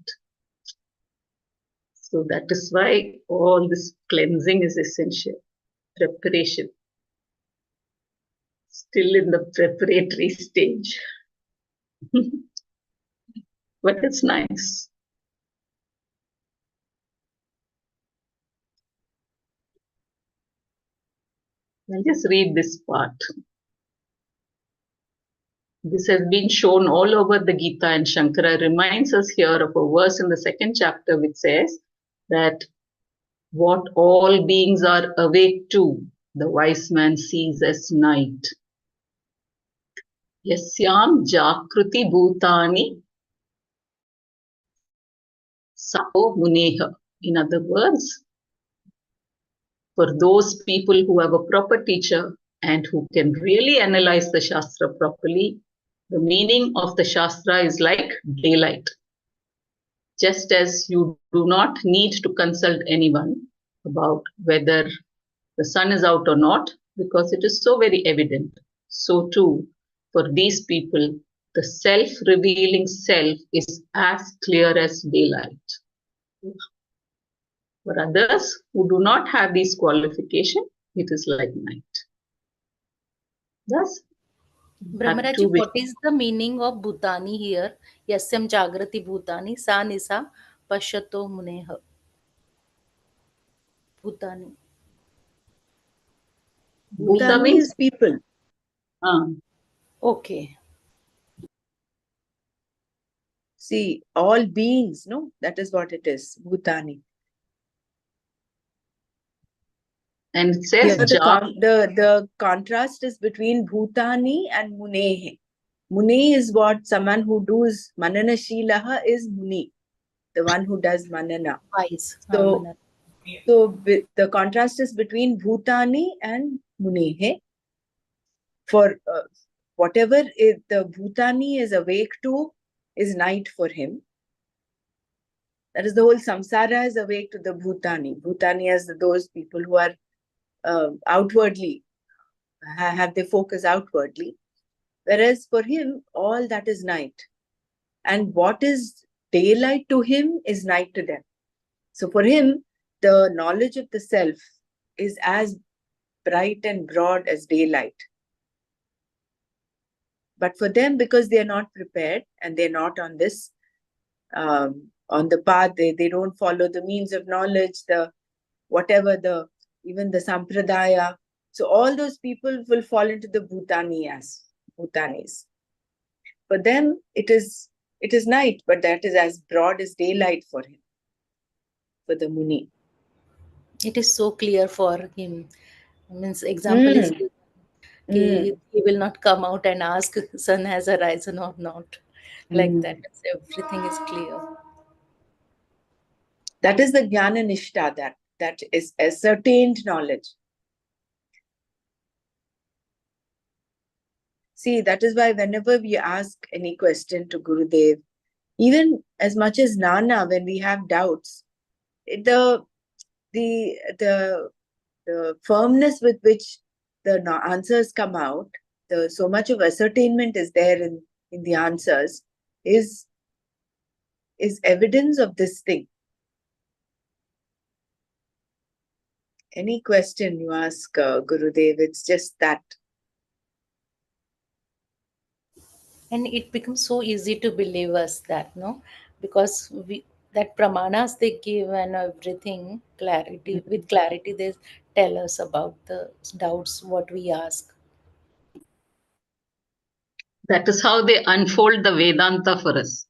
Speaker 2: So that is why all this cleansing is essential. Preparation. Still in the preparatory stage. But it's nice. I'll just read this part. This has been shown all over the Gita, and Shankara reminds us here of a verse in the second chapter which says that what all beings are awake to, the wise man sees as night. Yasyam jakruti bhutani sapo muneha. In other words, for those people who have a proper teacher and who can really analyze the Shastra properly, the meaning of the Shastra is like daylight. Just as you do not need to consult anyone about whether the sun is out or not, because it is so very evident. So too, for these people, the self-revealing self is as clear as daylight. For others who do not have these qualifications, it is like night. Thus,
Speaker 5: Brahmaraji, what is the meaning of Bhutani here? Yasyam Jagrati Bhutani, Sa Nisa Pashyato Muneha. Bhutani.
Speaker 2: Bhuta
Speaker 6: Bhutani
Speaker 2: means
Speaker 6: is people.
Speaker 5: Okay.
Speaker 6: See, all beings, no? That is what it is, Bhutani.
Speaker 2: and it says
Speaker 6: Here the contrast is between Bhutani and Munehe. Muni is what someone who does Manana Shilaha is Muni, the one who does Manana.
Speaker 5: Wise.
Speaker 6: So the contrast is between Bhutani and Munehe. For whatever the Bhutani is awake to is night for him. That is the whole samsara is awake to the Bhutani. Bhutani as those people who are outwardly, have their focus outwardly. Whereas for him, all that is night. And what is daylight to him is night to them. So for him, the knowledge of the self is as bright and broad as daylight. But for them, because they are not prepared and they're not on this, on the path, they don't follow the means of knowledge, even the sampradaya. So all those people will fall into the Bhutanis. For them, it is night, but that is as broad as daylight for him, for the Muni.
Speaker 5: It is so clear for him. Means example is he will not come out and ask sun has arisen or not. Like that. Everything is clear.
Speaker 6: That is the Jnana Nishta, that is ascertained knowledge. See, that is why whenever we ask any question to Gurudev, even as much as Nana, when we have doubts, the firmness with which the answers come out, so much of ascertainment is there in the answers, is evidence of this thing. Any question you ask Gurudev, it's just that.
Speaker 5: And it becomes so easy to believe us that, no? Because that pramanas they give and everything, with clarity they tell us about the doubts, what we ask.
Speaker 2: that is how they unfold the Vedanta for us.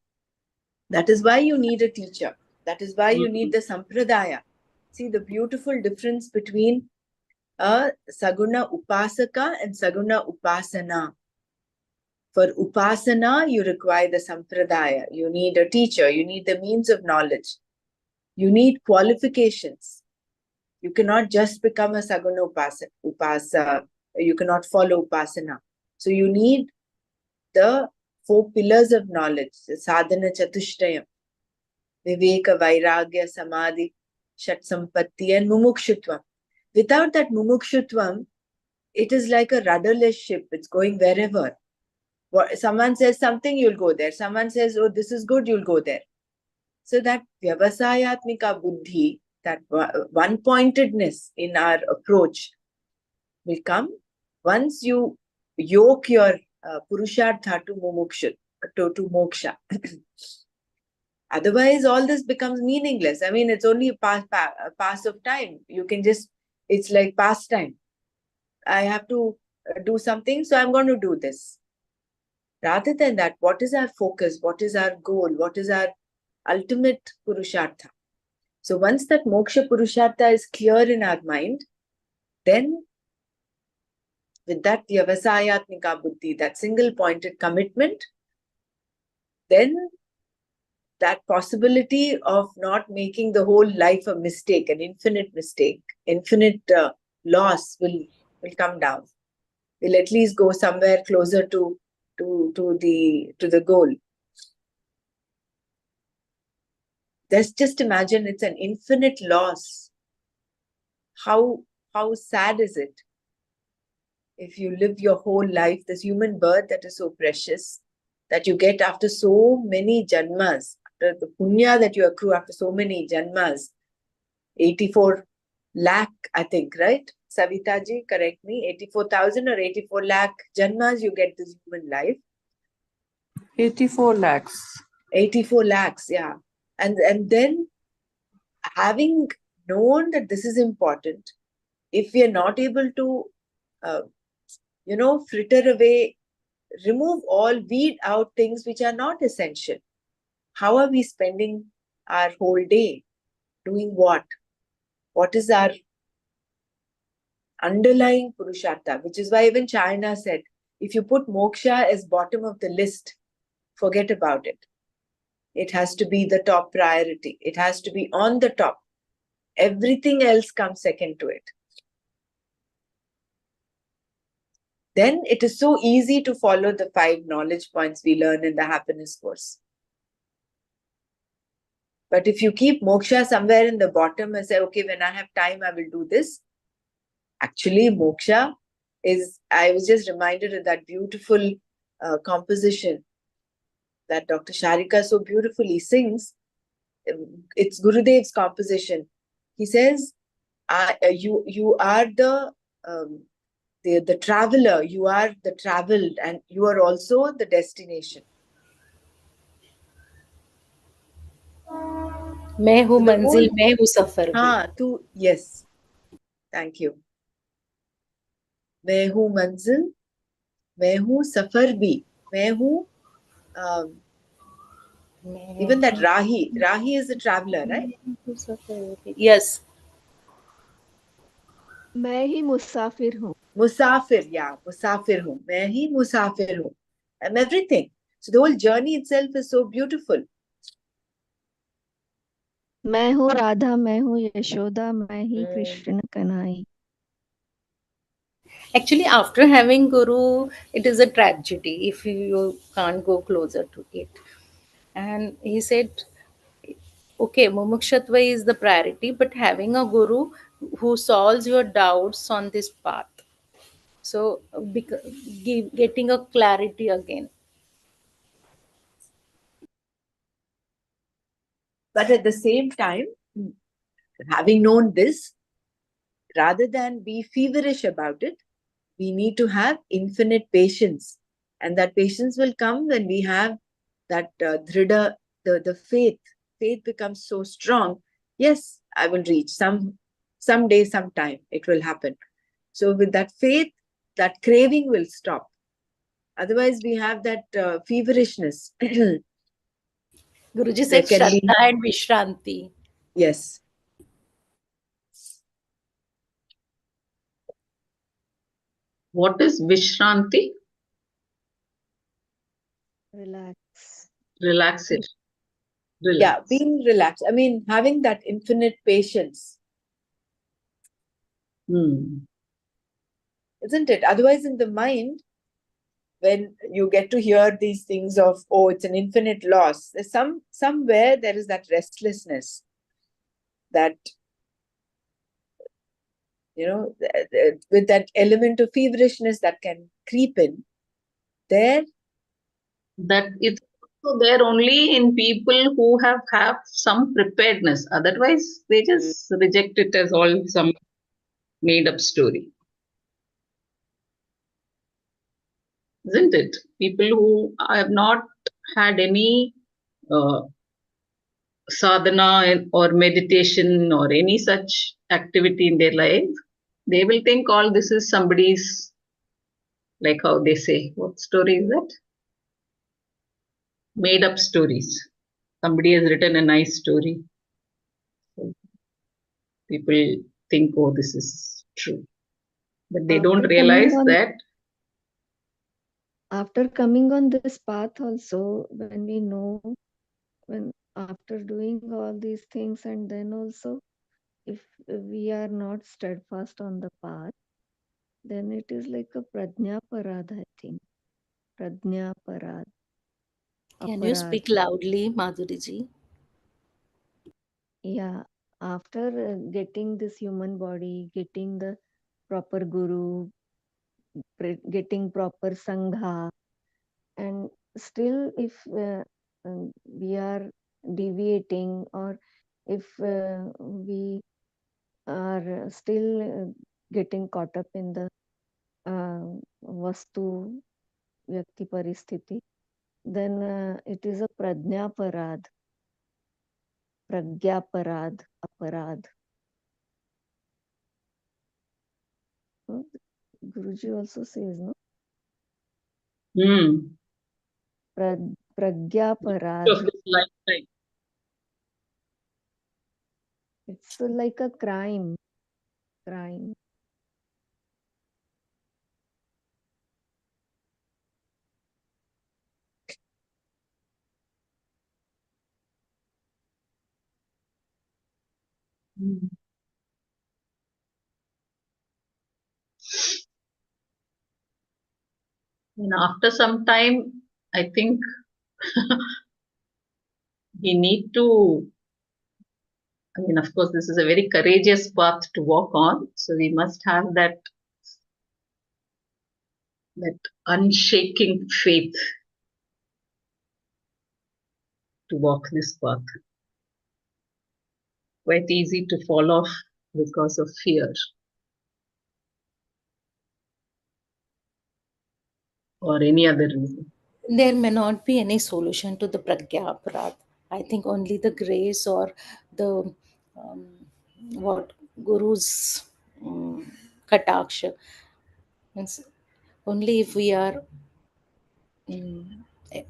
Speaker 6: That is why you need a teacher. That is why you need the sampradaya. See the beautiful difference between a Saguna Upasaka and Saguna Upasana. For Upasana, you require the sampradaya. You need a teacher. You need the means of knowledge. You need qualifications. You cannot just become a Saguna Upasa you cannot follow upasana. So you need the 4 pillars of knowledge, the sadhana chatushtayam, viveka, vairagya, samadhi, shat sampatti, and mumukshutvam. Without that mumukshutvam, it is like a rudderless ship. It's going wherever. Someone says something, you'll go there. Someone says, oh, this is good, you'll go there. So that vyavasayatmika buddhi, that one-pointedness in our approach will come once you yoke your purushartha to to moksha. Otherwise, all this becomes meaningless. I mean, it's only a pass of time. You can just, it's like pastime. I have to do something, so I'm going to do this. Rather than that, what is our focus? What is our goal? What is our ultimate purushartha? So once that moksha purushartha is clear in our mind, then with that vyavasayatmika buddhi, that single pointed commitment, then that possibility of not making the whole life a mistake, an infinite mistake, infinite loss will come down. Will at least go somewhere closer to the goal. Just imagine, it's an infinite loss. How sad is it if you live your whole life, this human birth that is so precious, that you get after so many janmas, after the punya that you accrue after so many janmas, 84 lakh, I think, right? Savita ji, correct me, 84,000 or 84 lakh janmas you get this human life.
Speaker 4: 84 lakhs.
Speaker 6: 84 lakhs, yeah. And then having known that this is important, if we are not able to, fritter away, remove all, weed out things which are not essential, how are we spending our whole day? Doing what? What is our underlying purushartha? Which is why even China said, if you put moksha as bottom of the list, forget about it. It has to be the top priority. It has to be on the top. Everything else comes second to it. Then it is so easy to follow the 5 knowledge points we learn in the happiness course. But if you keep moksha somewhere in the bottom and say, okay, when I have time, I will do this. Actually, moksha is, I was just reminded of that beautiful composition that Dr. Sharika so beautifully sings. It's Gurudev's composition. He says, you are the traveler, you are the traveled, and you are also the destination.
Speaker 5: मैं हूँ मंजिल, मैं हूँ सफर भी.
Speaker 6: Yes. Thank you. मैं हूँ मंजिल, मैं हूँ सफर भी, मैं हूँ even that Rahi is a traveler, right?
Speaker 5: Yes.
Speaker 7: मैं ही मुसाफिर हूँ.
Speaker 6: Musafir, yeah, musafir हूँ. मैं ही मुसाफिर हूँ. I'm everything. So the whole journey itself is so beautiful.
Speaker 7: मैं हूँ राधा, मैं हूँ यशोदा, मैं ही Krishna Kanhai.
Speaker 5: Actually, after having Guru, it is a tragedy if you can't go closer to it. And he said, okay, mumukshatva is the priority, but having a Guru who solves your doubts on this path. So, getting a clarity again.
Speaker 6: But at the same time, having known this, rather than be feverish about it, we need to have infinite patience. And that patience will come when we have that dhrida, the faith. Faith becomes so strong. Yes, I will reach someday, sometime, it will happen. So with that faith, that craving will stop. Otherwise, we have that feverishness.
Speaker 5: Guruji said Shraddha and Vishranti.
Speaker 6: Yes.
Speaker 2: What is Vishranti?
Speaker 7: Relax.
Speaker 2: Relax it. Relax.
Speaker 6: Yeah, being relaxed. I mean, having that infinite patience. isn't it? Otherwise, in the mind, when you get to hear these things of, oh, it's an infinite loss, there's somewhere there is that restlessness, that, with that element of feverishness that can creep in there.
Speaker 2: That it's also there only in people who have some preparedness. Otherwise, they just reject it as all some made up story. Isn't it? People who have not had any sadhana or meditation or any such activity in their life, they will think all this is somebody's, like how they say, what story is that? Made up stories. Somebody has written a nice story. So people think, oh, this is true. But they don't
Speaker 7: After coming
Speaker 2: realize
Speaker 7: on
Speaker 2: that
Speaker 7: after coming on this path also, when we know, when after doing all these things, and then also if we are not steadfast on the path, then it is like a prajna parad, I think. Prajna parad.
Speaker 5: Can you
Speaker 7: Aparad.
Speaker 5: speak loudly, Madhuriji?
Speaker 7: Yeah. After getting this human body, getting the proper guru, getting proper sangha, and still if we are deviating, or if we are still getting caught up in the vastu vyakti paristhiti, then it is a prajna parad, pragya parad, aparad. Hmm? Guruji also says, no? Pragya parad.
Speaker 2: of this lifetime.
Speaker 7: It's like a crime.
Speaker 2: And after some time, I think we need to, I mean, of course, this is a very courageous path to walk on. So we must have that unshaking faith to walk this path. Quite easy to fall off because of fear or any other reason.
Speaker 5: There may not be any solution to the pragya aparad. I think only the grace or the what guru's kataksha means, only if we are eh,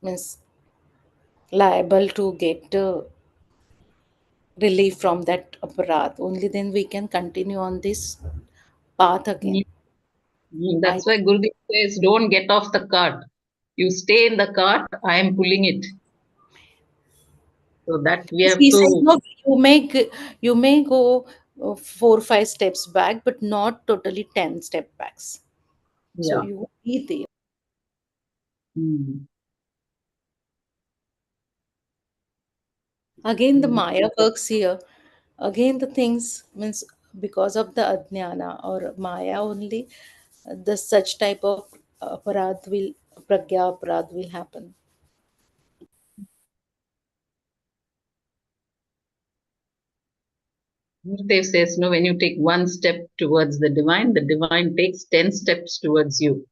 Speaker 5: means liable to get relief from that aparad, only then we can continue on this path again. I
Speaker 2: That's why Gurudev says, don't get off the cart. You stay in the cart, I am pulling it. So that we have
Speaker 5: he says,
Speaker 2: to,
Speaker 5: no, you may go 4 5 steps back, but not totally 10 step backs. So
Speaker 2: yeah.
Speaker 5: you be there.
Speaker 2: Mm.
Speaker 5: Again, the Maya works here. Again, the things means because of the Ajnana or Maya only, the such type of pragya aparad will happen.
Speaker 2: Gurudev says, no, when you take one step towards the divine takes 10 steps towards you.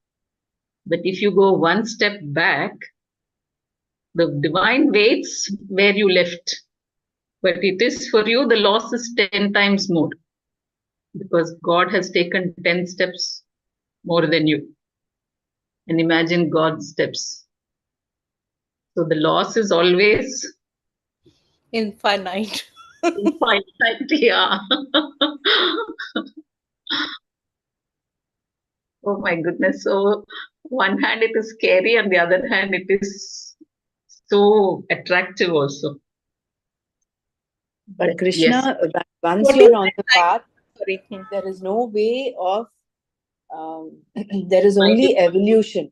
Speaker 2: But if you go one step back, the divine waits where you left. But it is for you, the loss is 10 times more because God has taken 10 steps more than you. And imagine God's steps. So the loss is always
Speaker 5: Infinite.
Speaker 2: infinite. Yeah. Oh my goodness. So, one hand it is scary, and the other hand it is so attractive also.
Speaker 6: But
Speaker 2: Yes.
Speaker 6: Krishna, once
Speaker 5: What
Speaker 6: you're
Speaker 5: is
Speaker 6: on
Speaker 5: that
Speaker 6: the
Speaker 5: like?
Speaker 6: path,
Speaker 3: everything.
Speaker 6: There is no way of, there is only evolution.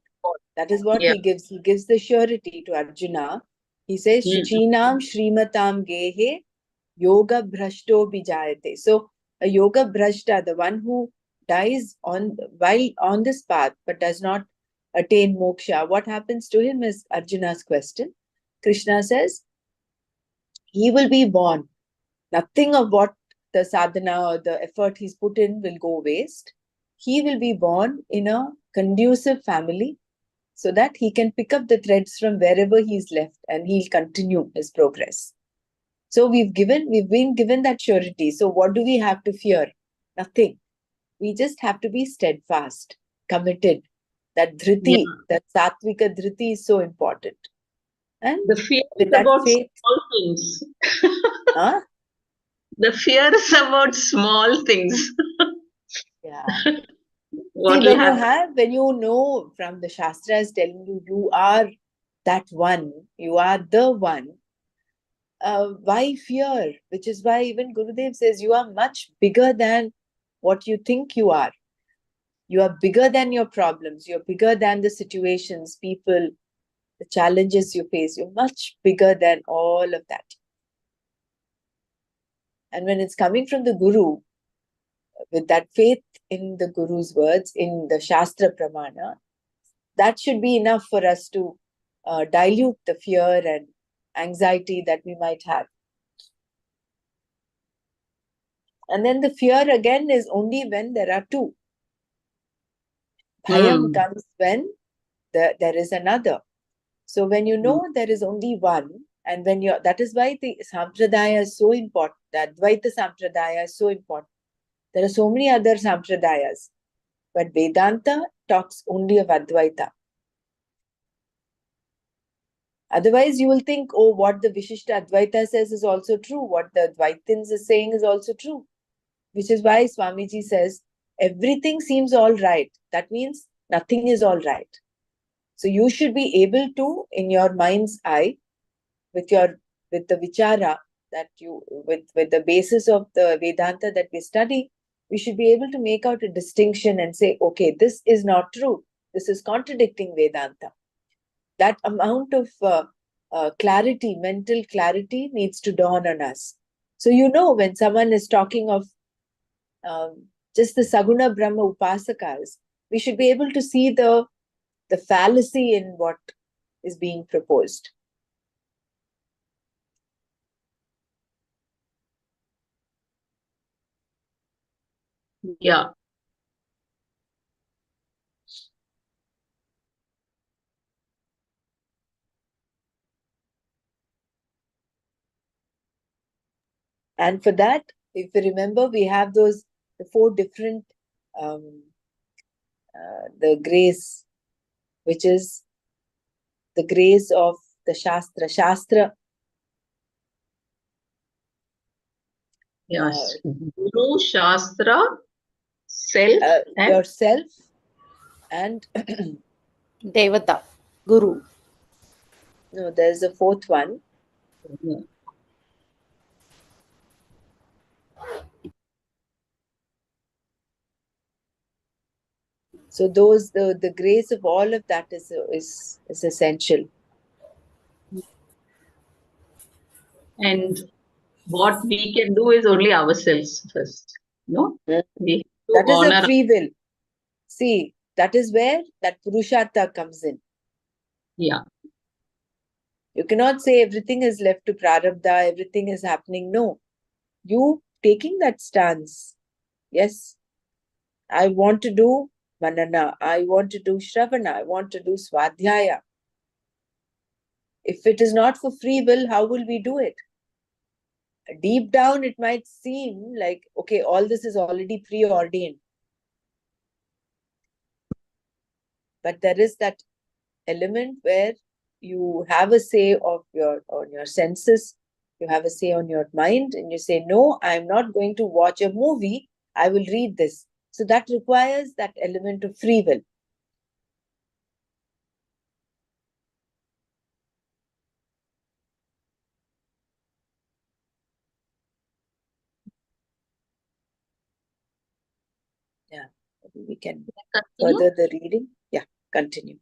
Speaker 6: That is what
Speaker 2: Yeah.
Speaker 6: he gives. He gives the surety to Arjuna. He says, Shrinam Shrimatam Gehe Yoga Bhrashto Bijayate. So a Yoga Bhrashta, the one who dies while on this path but does not attain moksha, what happens to him is Arjuna's question. Krishna says, he will be born. Nothing of what the sadhana or the effort he's put in will go waste. He will be born in a conducive family so that he can pick up the threads from wherever he's left and he'll continue his progress. So we've been given that surety. So what do we have to fear? Nothing. We just have to be steadfast, committed. That dhriti, that sattvika dhriti is so important. And
Speaker 2: The fear is
Speaker 6: with that
Speaker 2: about
Speaker 6: faith,
Speaker 2: small things.
Speaker 6: huh?
Speaker 2: The fear is about small things.
Speaker 6: Yeah.
Speaker 2: What
Speaker 6: See,
Speaker 2: will happen?
Speaker 6: when you know from the Shastras telling you, you are that one, you are the one, why fear? Which is why even Gurudev says, you are much bigger than what you think you are. You are bigger than your problems. You're bigger than the situations, people, the challenges you face. You're much bigger than all of that. And when it's coming from the Guru, with that faith in the Guru's words, in the Shastra Pramana, that should be enough for us to dilute the fear and anxiety that we might have. And then the fear again is only when there are two. Bhayam comes when there is another. So when you know there is only one, and when you're, that is why the Sampradaya is so important, the Advaita Sampradaya is so important. There are so many other Sampradayas, but Vedanta talks only of Advaita. Otherwise, you will think, oh, what the Vishishta Advaita says is also true. What the Advaitins is saying is also true. Which is why Swamiji says, everything seems all right. That means nothing is all right. So you should be able to, in your mind's eye, with the vichara that you, with the basis of the Vedanta that we study, we should be able to make out a distinction and say, okay, this is not true. This is contradicting Vedanta. That amount of clarity, mental clarity needs to dawn on us. So you know when someone is talking of just the Saguna Brahma Upasakas, we should be able to see the fallacy in what is being proposed.
Speaker 2: Yeah.
Speaker 6: And for that, if you remember, we have the 4 different, the grace, which is the grace of the Shastra. Shastra.
Speaker 2: Yes. Guru, Shastra, self, and
Speaker 6: Yourself and
Speaker 5: Devata, Guru.
Speaker 6: no, there's a 4th one. So those the grace of all of that is essential.
Speaker 2: and what we can do is only ourselves first. No?
Speaker 6: Mm.
Speaker 2: We have to
Speaker 6: That is a
Speaker 2: honor.
Speaker 6: free will. See, that is where that Purushartha comes in.
Speaker 2: Yeah.
Speaker 6: You cannot say everything is left to Prarabdha, everything is happening. No. You taking that stance. Yes, I want to do Manana, I want to do Shravana, I want to do Swadhyaya. If it is not for free will, how will we do it? Deep down, it might seem like, okay, all this is already preordained. But there is that element where you have a say on your senses, you have a say on your mind, and you say, no, I'm not going to watch a movie, I will read this. So that requires that element of free will. We can
Speaker 2: Continue.
Speaker 6: further the reading. Yeah, continue.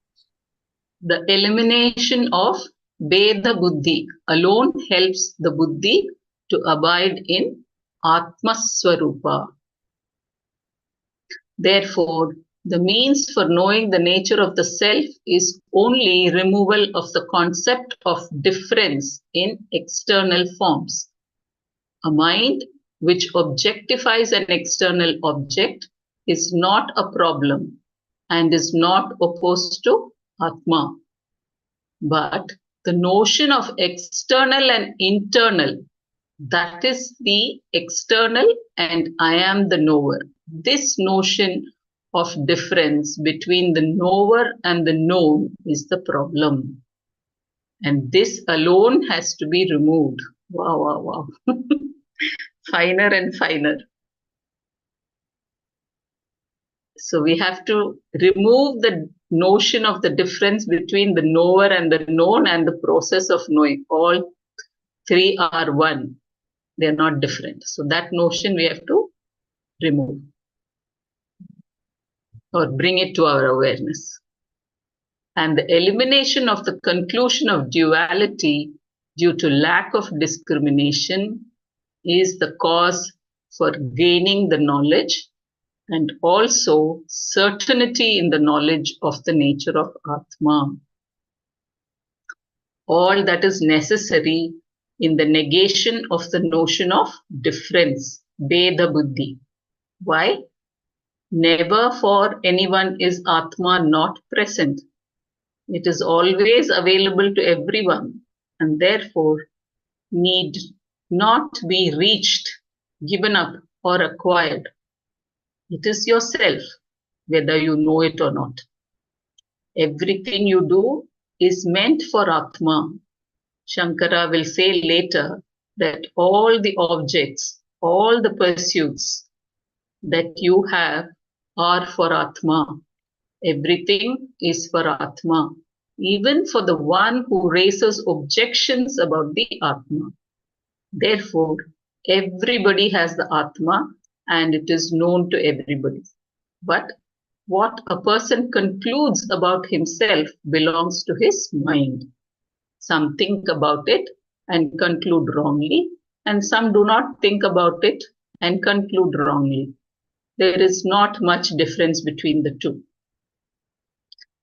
Speaker 2: The elimination of Veda Buddhi alone helps the Buddhi to abide in Atma Swarupa. Therefore, the means for knowing the nature of the self is only removal of the concept of difference in external forms. A mind which objectifies an external object is not a problem and is not opposed to Atma. But the notion of external and internal, that is the external and I am the knower. This notion of difference between the knower and the known is the problem. And this alone has to be removed. Wow, wow, wow. Finer and finer. So we have to remove the notion of the difference between the knower and the known and the process of knowing. All three are one. They are not different. So that notion we have to remove or bring it to our awareness. And the elimination of the conclusion of duality due to lack of discrimination is the cause for gaining the knowledge and also certainty in the knowledge of the nature of Atma. All that is necessary in the negation of the notion of difference, Veda Buddhi. Why? Never for anyone is Atma not present. It is always available to everyone and therefore need not be reached, given up, or acquired. It is yourself, whether you know it or not. Everything you do is meant for Atma. Shankara will say later that all the objects, all the pursuits that you have are for Atma. Everything is for Atma, even for the one who raises objections about the Atma. Therefore, everybody has the Atma and it is known to everybody. But what a person concludes about himself belongs to his mind. Some think about it and conclude wrongly, and some do not think about it and conclude wrongly. There is not much difference between the two.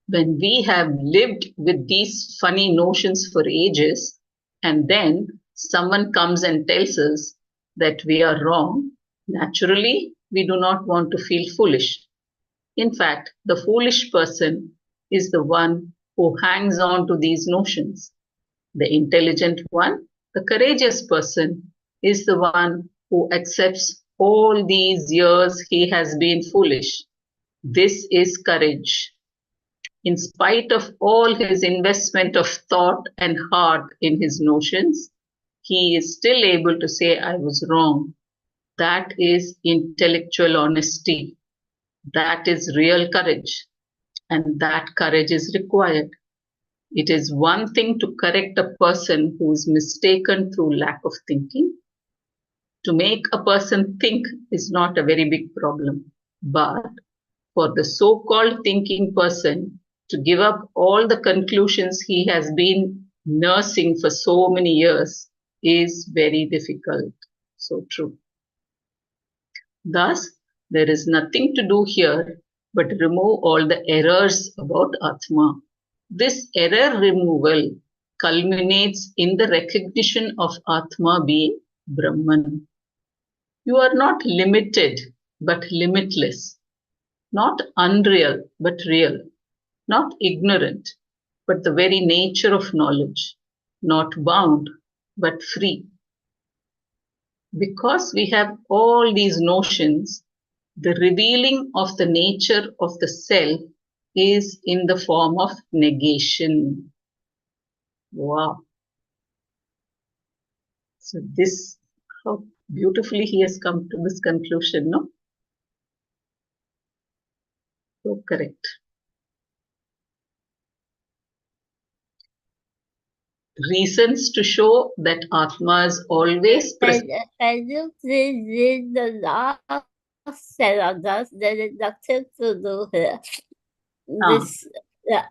Speaker 2: When we have lived with these funny notions for ages, and then someone comes and tells us that we are wrong, naturally, we do not want to feel foolish. In fact, the foolish person is the one who hangs on to these notions. The intelligent one, the courageous person, is the one who accepts all these years he has been foolish. This is courage. In spite of all his investment of thought and heart in his notions, he is still able to say, I was wrong. That is intellectual honesty. That is real courage. And that courage is required. It is one thing to correct a person who is mistaken through lack of thinking. To make a person think is not a very big problem. But for the so-called thinking person to give up all the conclusions he has been nursing for so many years is very difficult. So true. Thus, there is nothing to do here but remove all the errors about Atma. This error removal culminates in the recognition of Atma being Brahman. You are not limited but limitless, not unreal but real, not ignorant but the very nature of knowledge, not bound but free. Because we have all these notions, the revealing of the nature of the self is in the form of negation. Wow. So this, how beautifully he has come to this conclusion, no? So correct. Reasons to show that Atma is always present.
Speaker 3: Can you please read the last Sarah does, there is nothing to do here.
Speaker 2: Ah.
Speaker 3: This, yeah.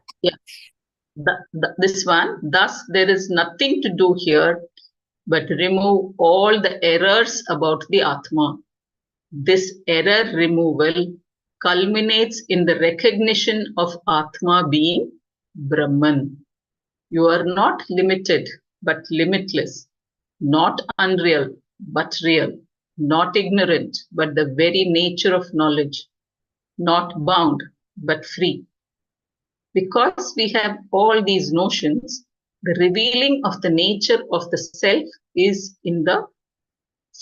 Speaker 2: This one, thus there is nothing to do here but remove all the errors about the Atma. This error removal culminates in the recognition of Atma being Brahman. You are not limited but limitless, not unreal but real, not ignorant but the very nature of knowledge, not bound but free. Because we have all these notions, the revealing of the nature of the self is in the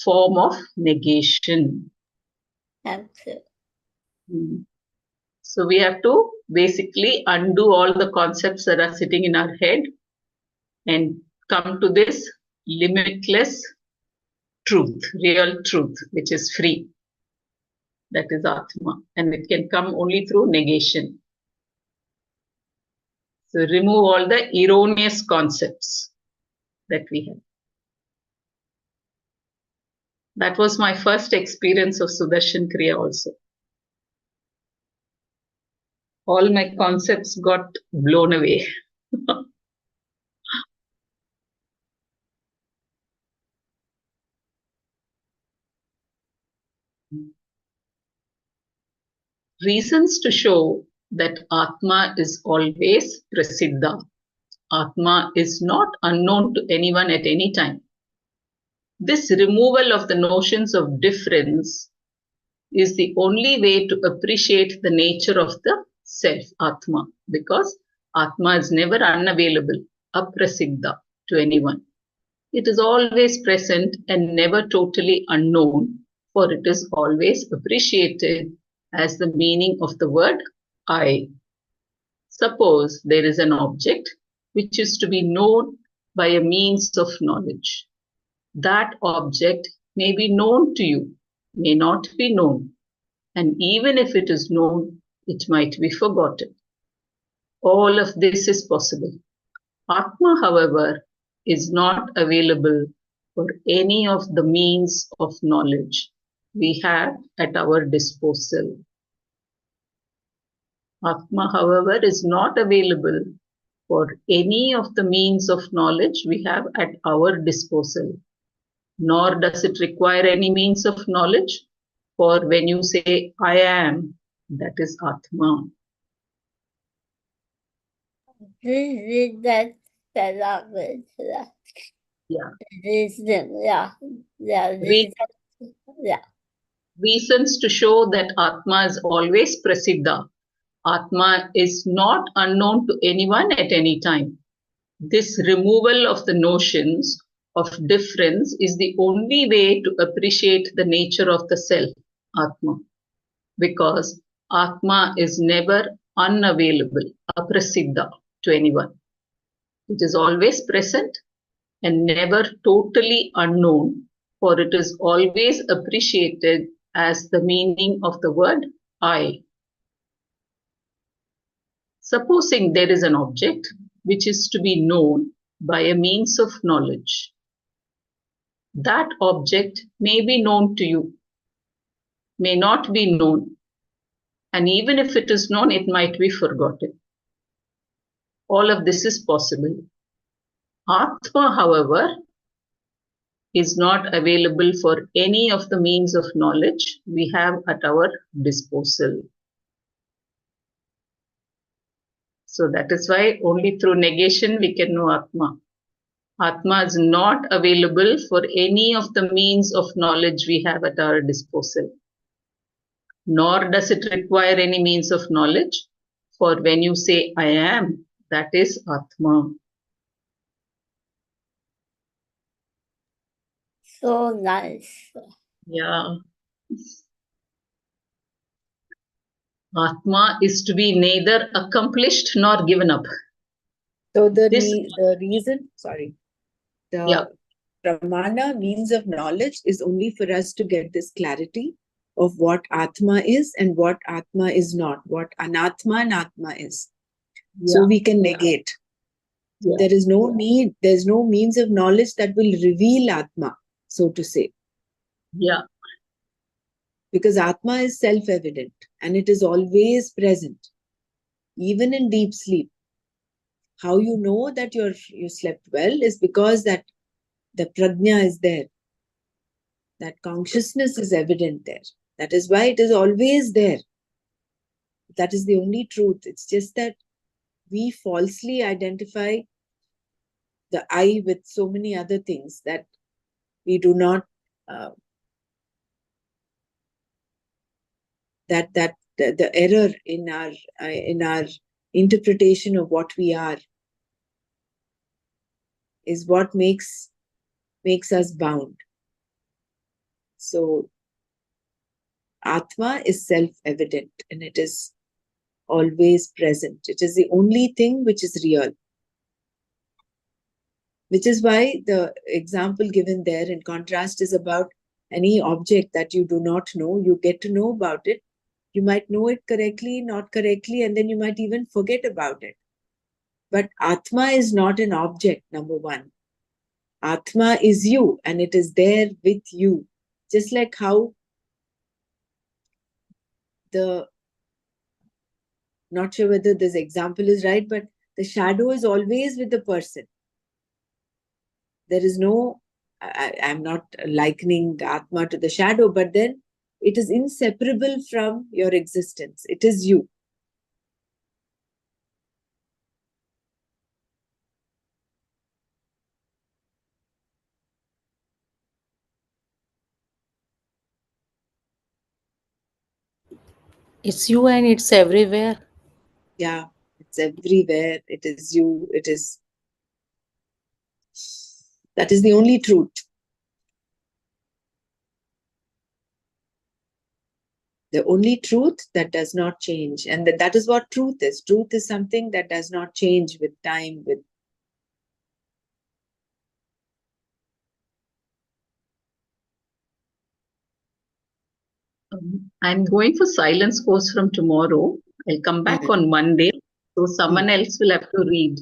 Speaker 2: form of negation.
Speaker 3: Thank you.
Speaker 2: So we have to basically undo all the concepts that are sitting in our head and come to this limitless truth, real truth, which is free. That is Atma. And it can come only through negation. So remove all the erroneous concepts that we have. That was my first experience of Sudarshan Kriya also. All my concepts got blown away. Reasons to show that Atma is always prasiddha. Atma is not unknown to anyone at any time. This removal of the notions of difference is the only way to appreciate the nature of the self, Atma, because Atma is never unavailable, aprasiddha to anyone. It is always present and never totally unknown, for it is always appreciated as the meaning of the word I. Suppose there is an object which is to be known by a means of knowledge. That object may be known to you, may not be known, and even if it is known, it might be forgotten. All of this is possible. Atma, however, is not available for any of the means of knowledge we have at our disposal. Atma, however, is not available for any of the means of knowledge we have at our disposal, nor does it require any means of knowledge, for when you say, I am, that is Atma.
Speaker 3: This is that Sarah with that.
Speaker 2: Yeah.
Speaker 3: This, yeah.
Speaker 2: Reasons to show that Atma is always prasiddha. Atma is not unknown to anyone at any time. This removal of the notions of difference is the only way to appreciate the nature of the self, Atma, because Atma is never unavailable, aprasiddha to anyone. It is always present and never totally unknown, for it is always appreciated as the meaning of the word I. Supposing there is an object which is to be known by a means of knowledge. That object may be known to you, may not be known, and even if it is known, it might be forgotten. All of this is possible. Atma, however, is not available for any of the means of knowledge we have at our disposal. So that is why only through negation we can know Atma. Atma is not available for any of the means of knowledge we have at our disposal. Nor does it require any means of knowledge, for when you say I am, that is Atma.
Speaker 3: So nice.
Speaker 2: Yeah. Atma is to be neither accomplished nor given up.
Speaker 6: So the reason, sorry,
Speaker 2: Yeah.
Speaker 6: pramana, means of knowledge, is only for us to get this clarity of what Atma is and what Atma is not, what Anatma and Atma is. So we can negate.
Speaker 2: Yeah.
Speaker 6: There is no need, there's no means of knowledge that will reveal Atma, so to say.
Speaker 2: Yeah.
Speaker 6: Because Atma is self-evident and it is always present, even in deep sleep. How you know that you slept well is because that the prajna is there. That consciousness is evident there. That is why it is always there. That is the only truth. It's just that we falsely identify the I with so many other things that we do not the error in our interpretation of what we are is what makes us bound. So Atma is self-evident and it is always present. It is the only thing which is real. Which is why the example given there in contrast is about any object that you do not know. You get to know about it. You might know it correctly, not correctly, and then you might even forget about it. But Atma is not an object, number one. Atma is you and it is there with you. Just like how not sure whether this example is right, but the shadow is always with the person. There is no, I'm not likening the Atma to the shadow, but then it is inseparable from your existence. It is you.
Speaker 5: It's you and it's everywhere.
Speaker 6: Yeah, it's everywhere. It is you. It is. That is the only truth. The only truth that does not change. And that is what truth is. Truth is something that does not change with time, with
Speaker 2: I'm going for silence course from tomorrow. I'll come back on Monday. So someone else will have to read.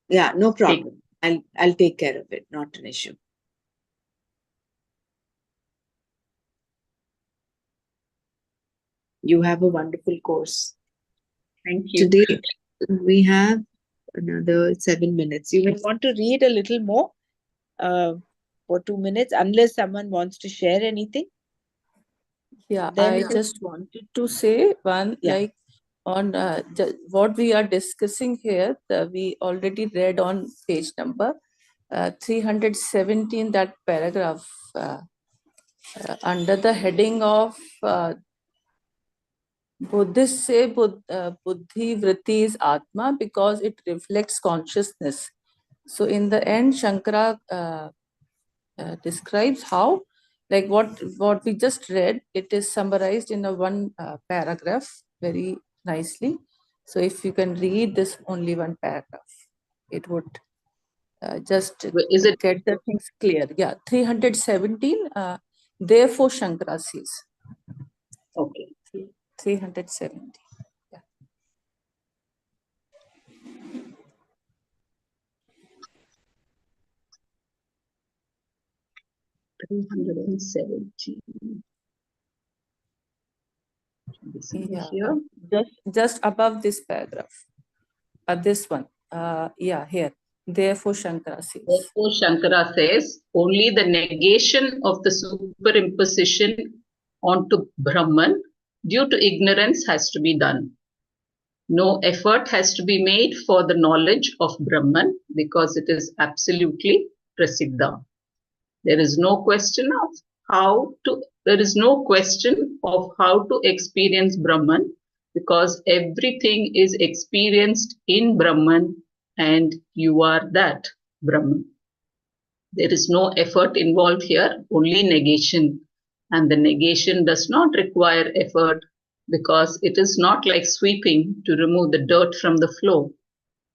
Speaker 6: Yeah, no problem. I'll take care of it. Not an issue. You have a wonderful course.
Speaker 2: Thank you.
Speaker 6: Today we have another 7 minutes. You will want to read a little more for 2 minutes, unless someone wants to share anything.
Speaker 4: Yeah,
Speaker 6: Then
Speaker 4: I just wanted to say one,
Speaker 6: Yeah.
Speaker 4: like on what we are discussing here, we already read on page number 317, that paragraph under the heading of Buddhists say Buddhi Vritti is Atma because it reflects consciousness. So in the end, Shankara describes how, like what we just read, it is summarized in a one paragraph very nicely. So if you can read this only one paragraph, it would just
Speaker 2: Is it
Speaker 4: get the things clear. Yeah, 317. Therefore, Shankara says.
Speaker 2: okay?
Speaker 4: 317. Yeah. Yeah,
Speaker 2: Here.
Speaker 4: just above this paragraph. This one. Yeah, here. Therefore, Shankara says.
Speaker 2: Therefore, Shankara says only the negation of the superimposition onto Brahman due to ignorance has to be done. No effort has to be made for the knowledge of Brahman because it is absolutely prasiddha. There is no question of how to experience Brahman because everything is experienced in Brahman and you are that Brahman. There is no effort involved here, only negation. And the negation does not require effort because it is not like sweeping to remove the dirt from the floor.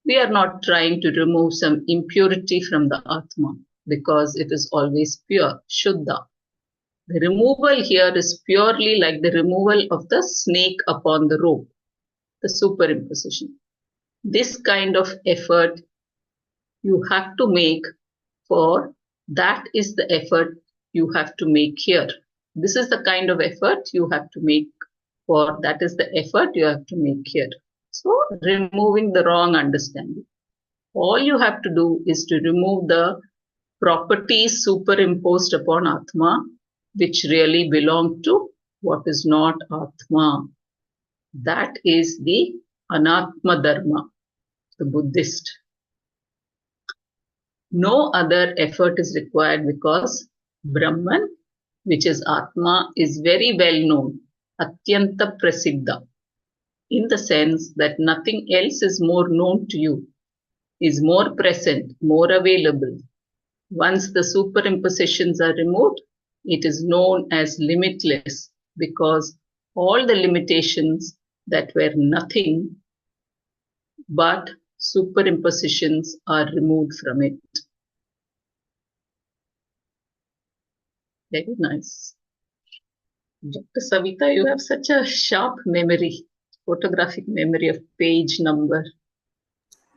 Speaker 2: We are not trying to remove some impurity from the Atma because it is always pure, Shuddha. The removal here is purely like the removal of the snake upon the rope, the superimposition. This kind of effort you have to make, for that is the effort you have to make here. This is the kind of effort you have to make, or that is the effort you have to make here. So, removing the wrong understanding. All you have to do is to remove the properties superimposed upon Atma, which really belong to what is not Atma. That is the Anatma Dharma, the Buddhist. No other effort is required because Brahman, which is Atma, is very well known, Atyanta Prasiddha, in the sense that nothing else is more known to you, is more present, more available. Once the superimpositions are removed, it is known as limitless because all the limitations that were nothing but superimpositions are removed from it. Very nice. Dr. Savita, you have such a sharp memory, photographic memory of page number.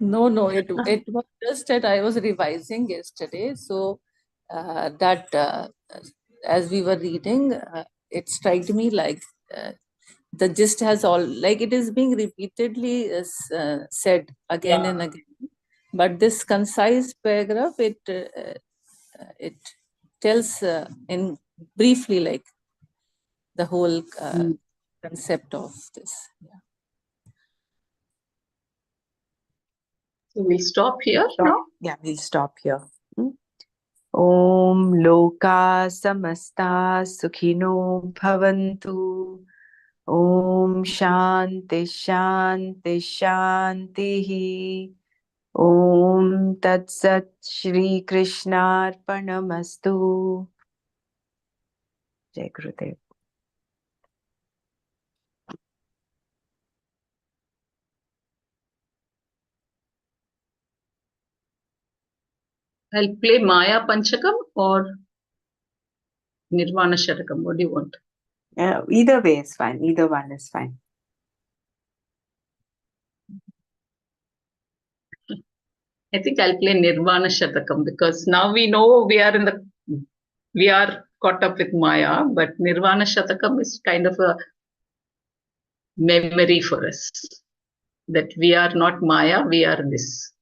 Speaker 4: No, it was just that I was revising yesterday. So that as we were reading, it struck me like the gist has all, like it is being repeatedly said again and again. But this concise paragraph, it tells in briefly like the whole concept of this. Yeah.
Speaker 2: So we'll stop here now.
Speaker 6: Yeah, we'll stop here. Om Loka Samasta Sukhino Bhavantu. Om Shanti Shanti Shanti. Om Tat Sat Shri Krishna Arpanamastu. Jai Gurudev.
Speaker 2: I'll play Maya Panchakam or Nirvana Shatakam. What do you want?
Speaker 6: Either way is fine. Either one is fine.
Speaker 2: I think I'll play Nirvana Shatakam because now we know we are caught up with Maya, but Nirvana Shatakam is kind of a memory for us that we are not Maya, we are this.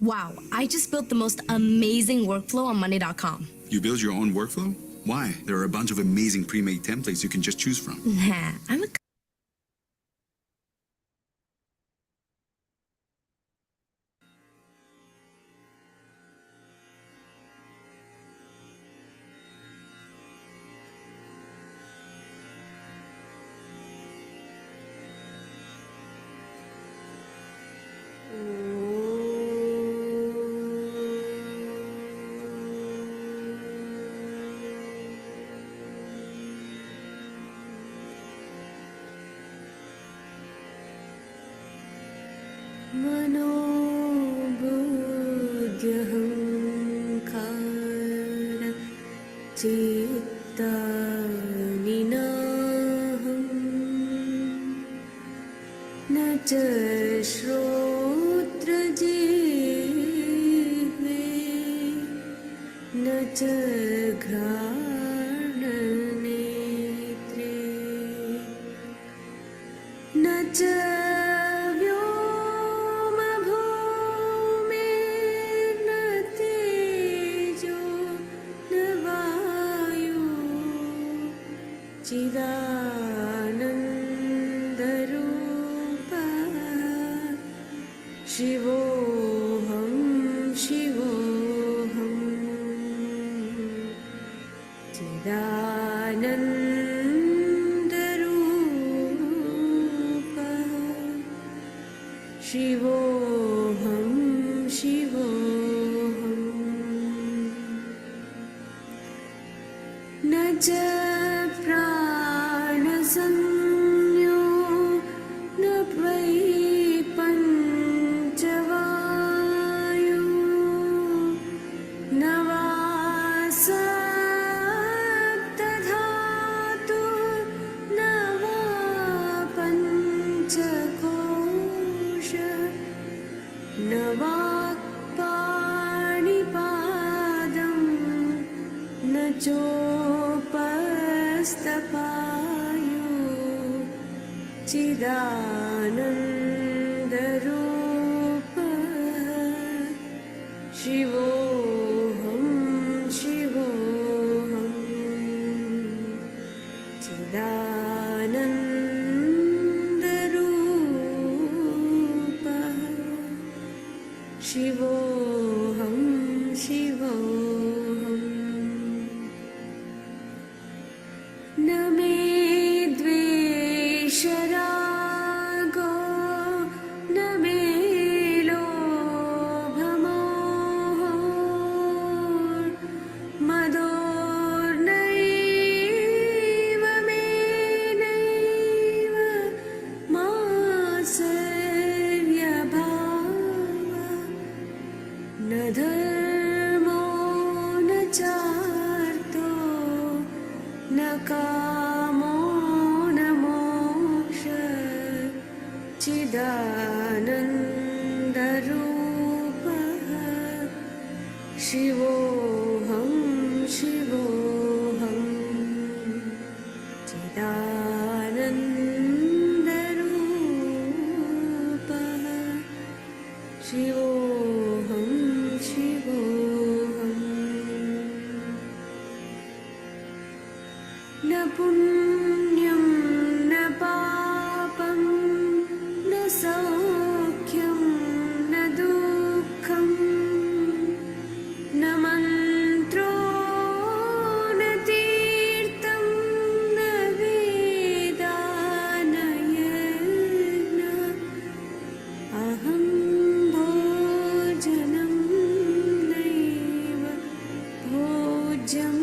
Speaker 8: Wow, I just built the most amazing workflow on Monday.com.
Speaker 9: You build your own workflow? Why? There are a bunch of amazing pre-made templates you can just choose from.
Speaker 8: Nah, I'm a मनोबुद्ध्यहङ्कार चित्तानिनाहं न च श्रोत्रजिह्वे न च घ्राणनेत्रे न च व्योमभूमिर्न तेजो न वायु चिदानन्दरूपा शिवोऽहं शिवोऽहम् चिदानन्दरूपा
Speaker 10: शिवोऽहं शिवोऽहम् न च प्राणसंज्ञो न वै पञ्चवायु न वा सप्तधातु न वा पञ्चकोश न वाक्पाणिपादं न चोपस्तपायु चिदानन्दरूपः शिवोऽहं शिवोऽहम् चिदानन्दरूपः शिवोऽहं शिवोऽहम् न मे द्वेषरागो न मे लोभमोहो मदोर्नैव मे नैव मात्सर्यभावः न धर्मो न चार्थो न कामो न मोक्षः चिदानन्दरूपः शिवोऽहं शिवोऽहम् चिदानन्दरूपः शिवोऽहं शिवोऽहम् न पुण्यं न पापं न सौख्यं न दुःखं न मन्त्रो न तीर्थं न वेदा न यज्ञः अहं भोजनं नैव भोज्यं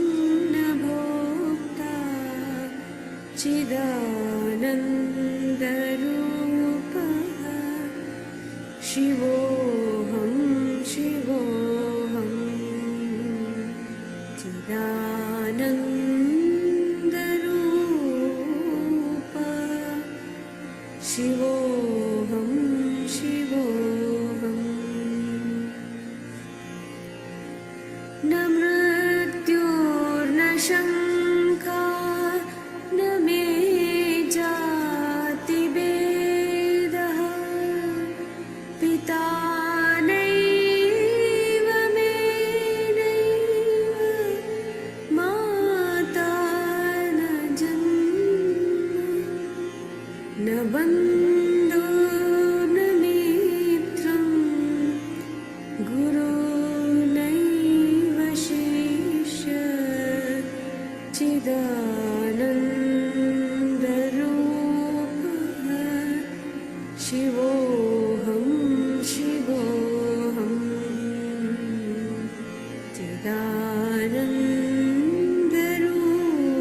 Speaker 10: न भोक्ता चिदानन्दरूपः शिवोऽहं शिवोऽहम् चिदानन्दरूपः शिवोऽहं शिवोऽहम् न मृत्युर्न शङ्का न मे जातिभेदः पिता नैव मे नैव माता न जन्म न बन्धो न मित्रं गुरो नैव शिष्यः चिदानन्दरूपः शिवोऽहं शिवोऽहम्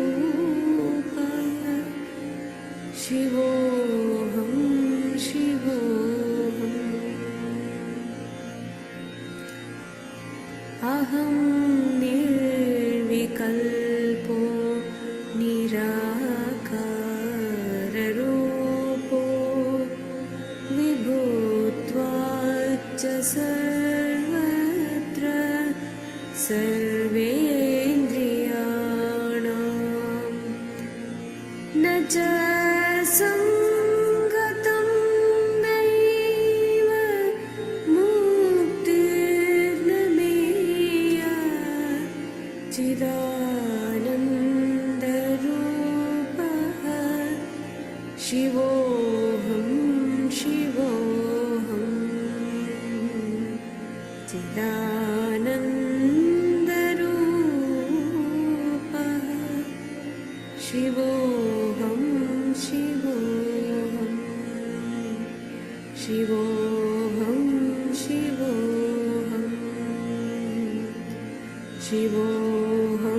Speaker 10: चिदानन्दरूपः शिवोऽहं शिवोऽहम् अहं निर्विकल्पो निराकाररूपो विभूत्वाच्च सर्वत्र सर्वेन्द्रियाणां न च सङ्गतं नैव मुक्तिर्न मेया चिदानन्दरूपः शिवोऽहं शिवोऽहम् चिदानन्दरूपः शिवोऽहं शिवोऽहम् शिवोऽहं शिवोऽहं शिवोऽहं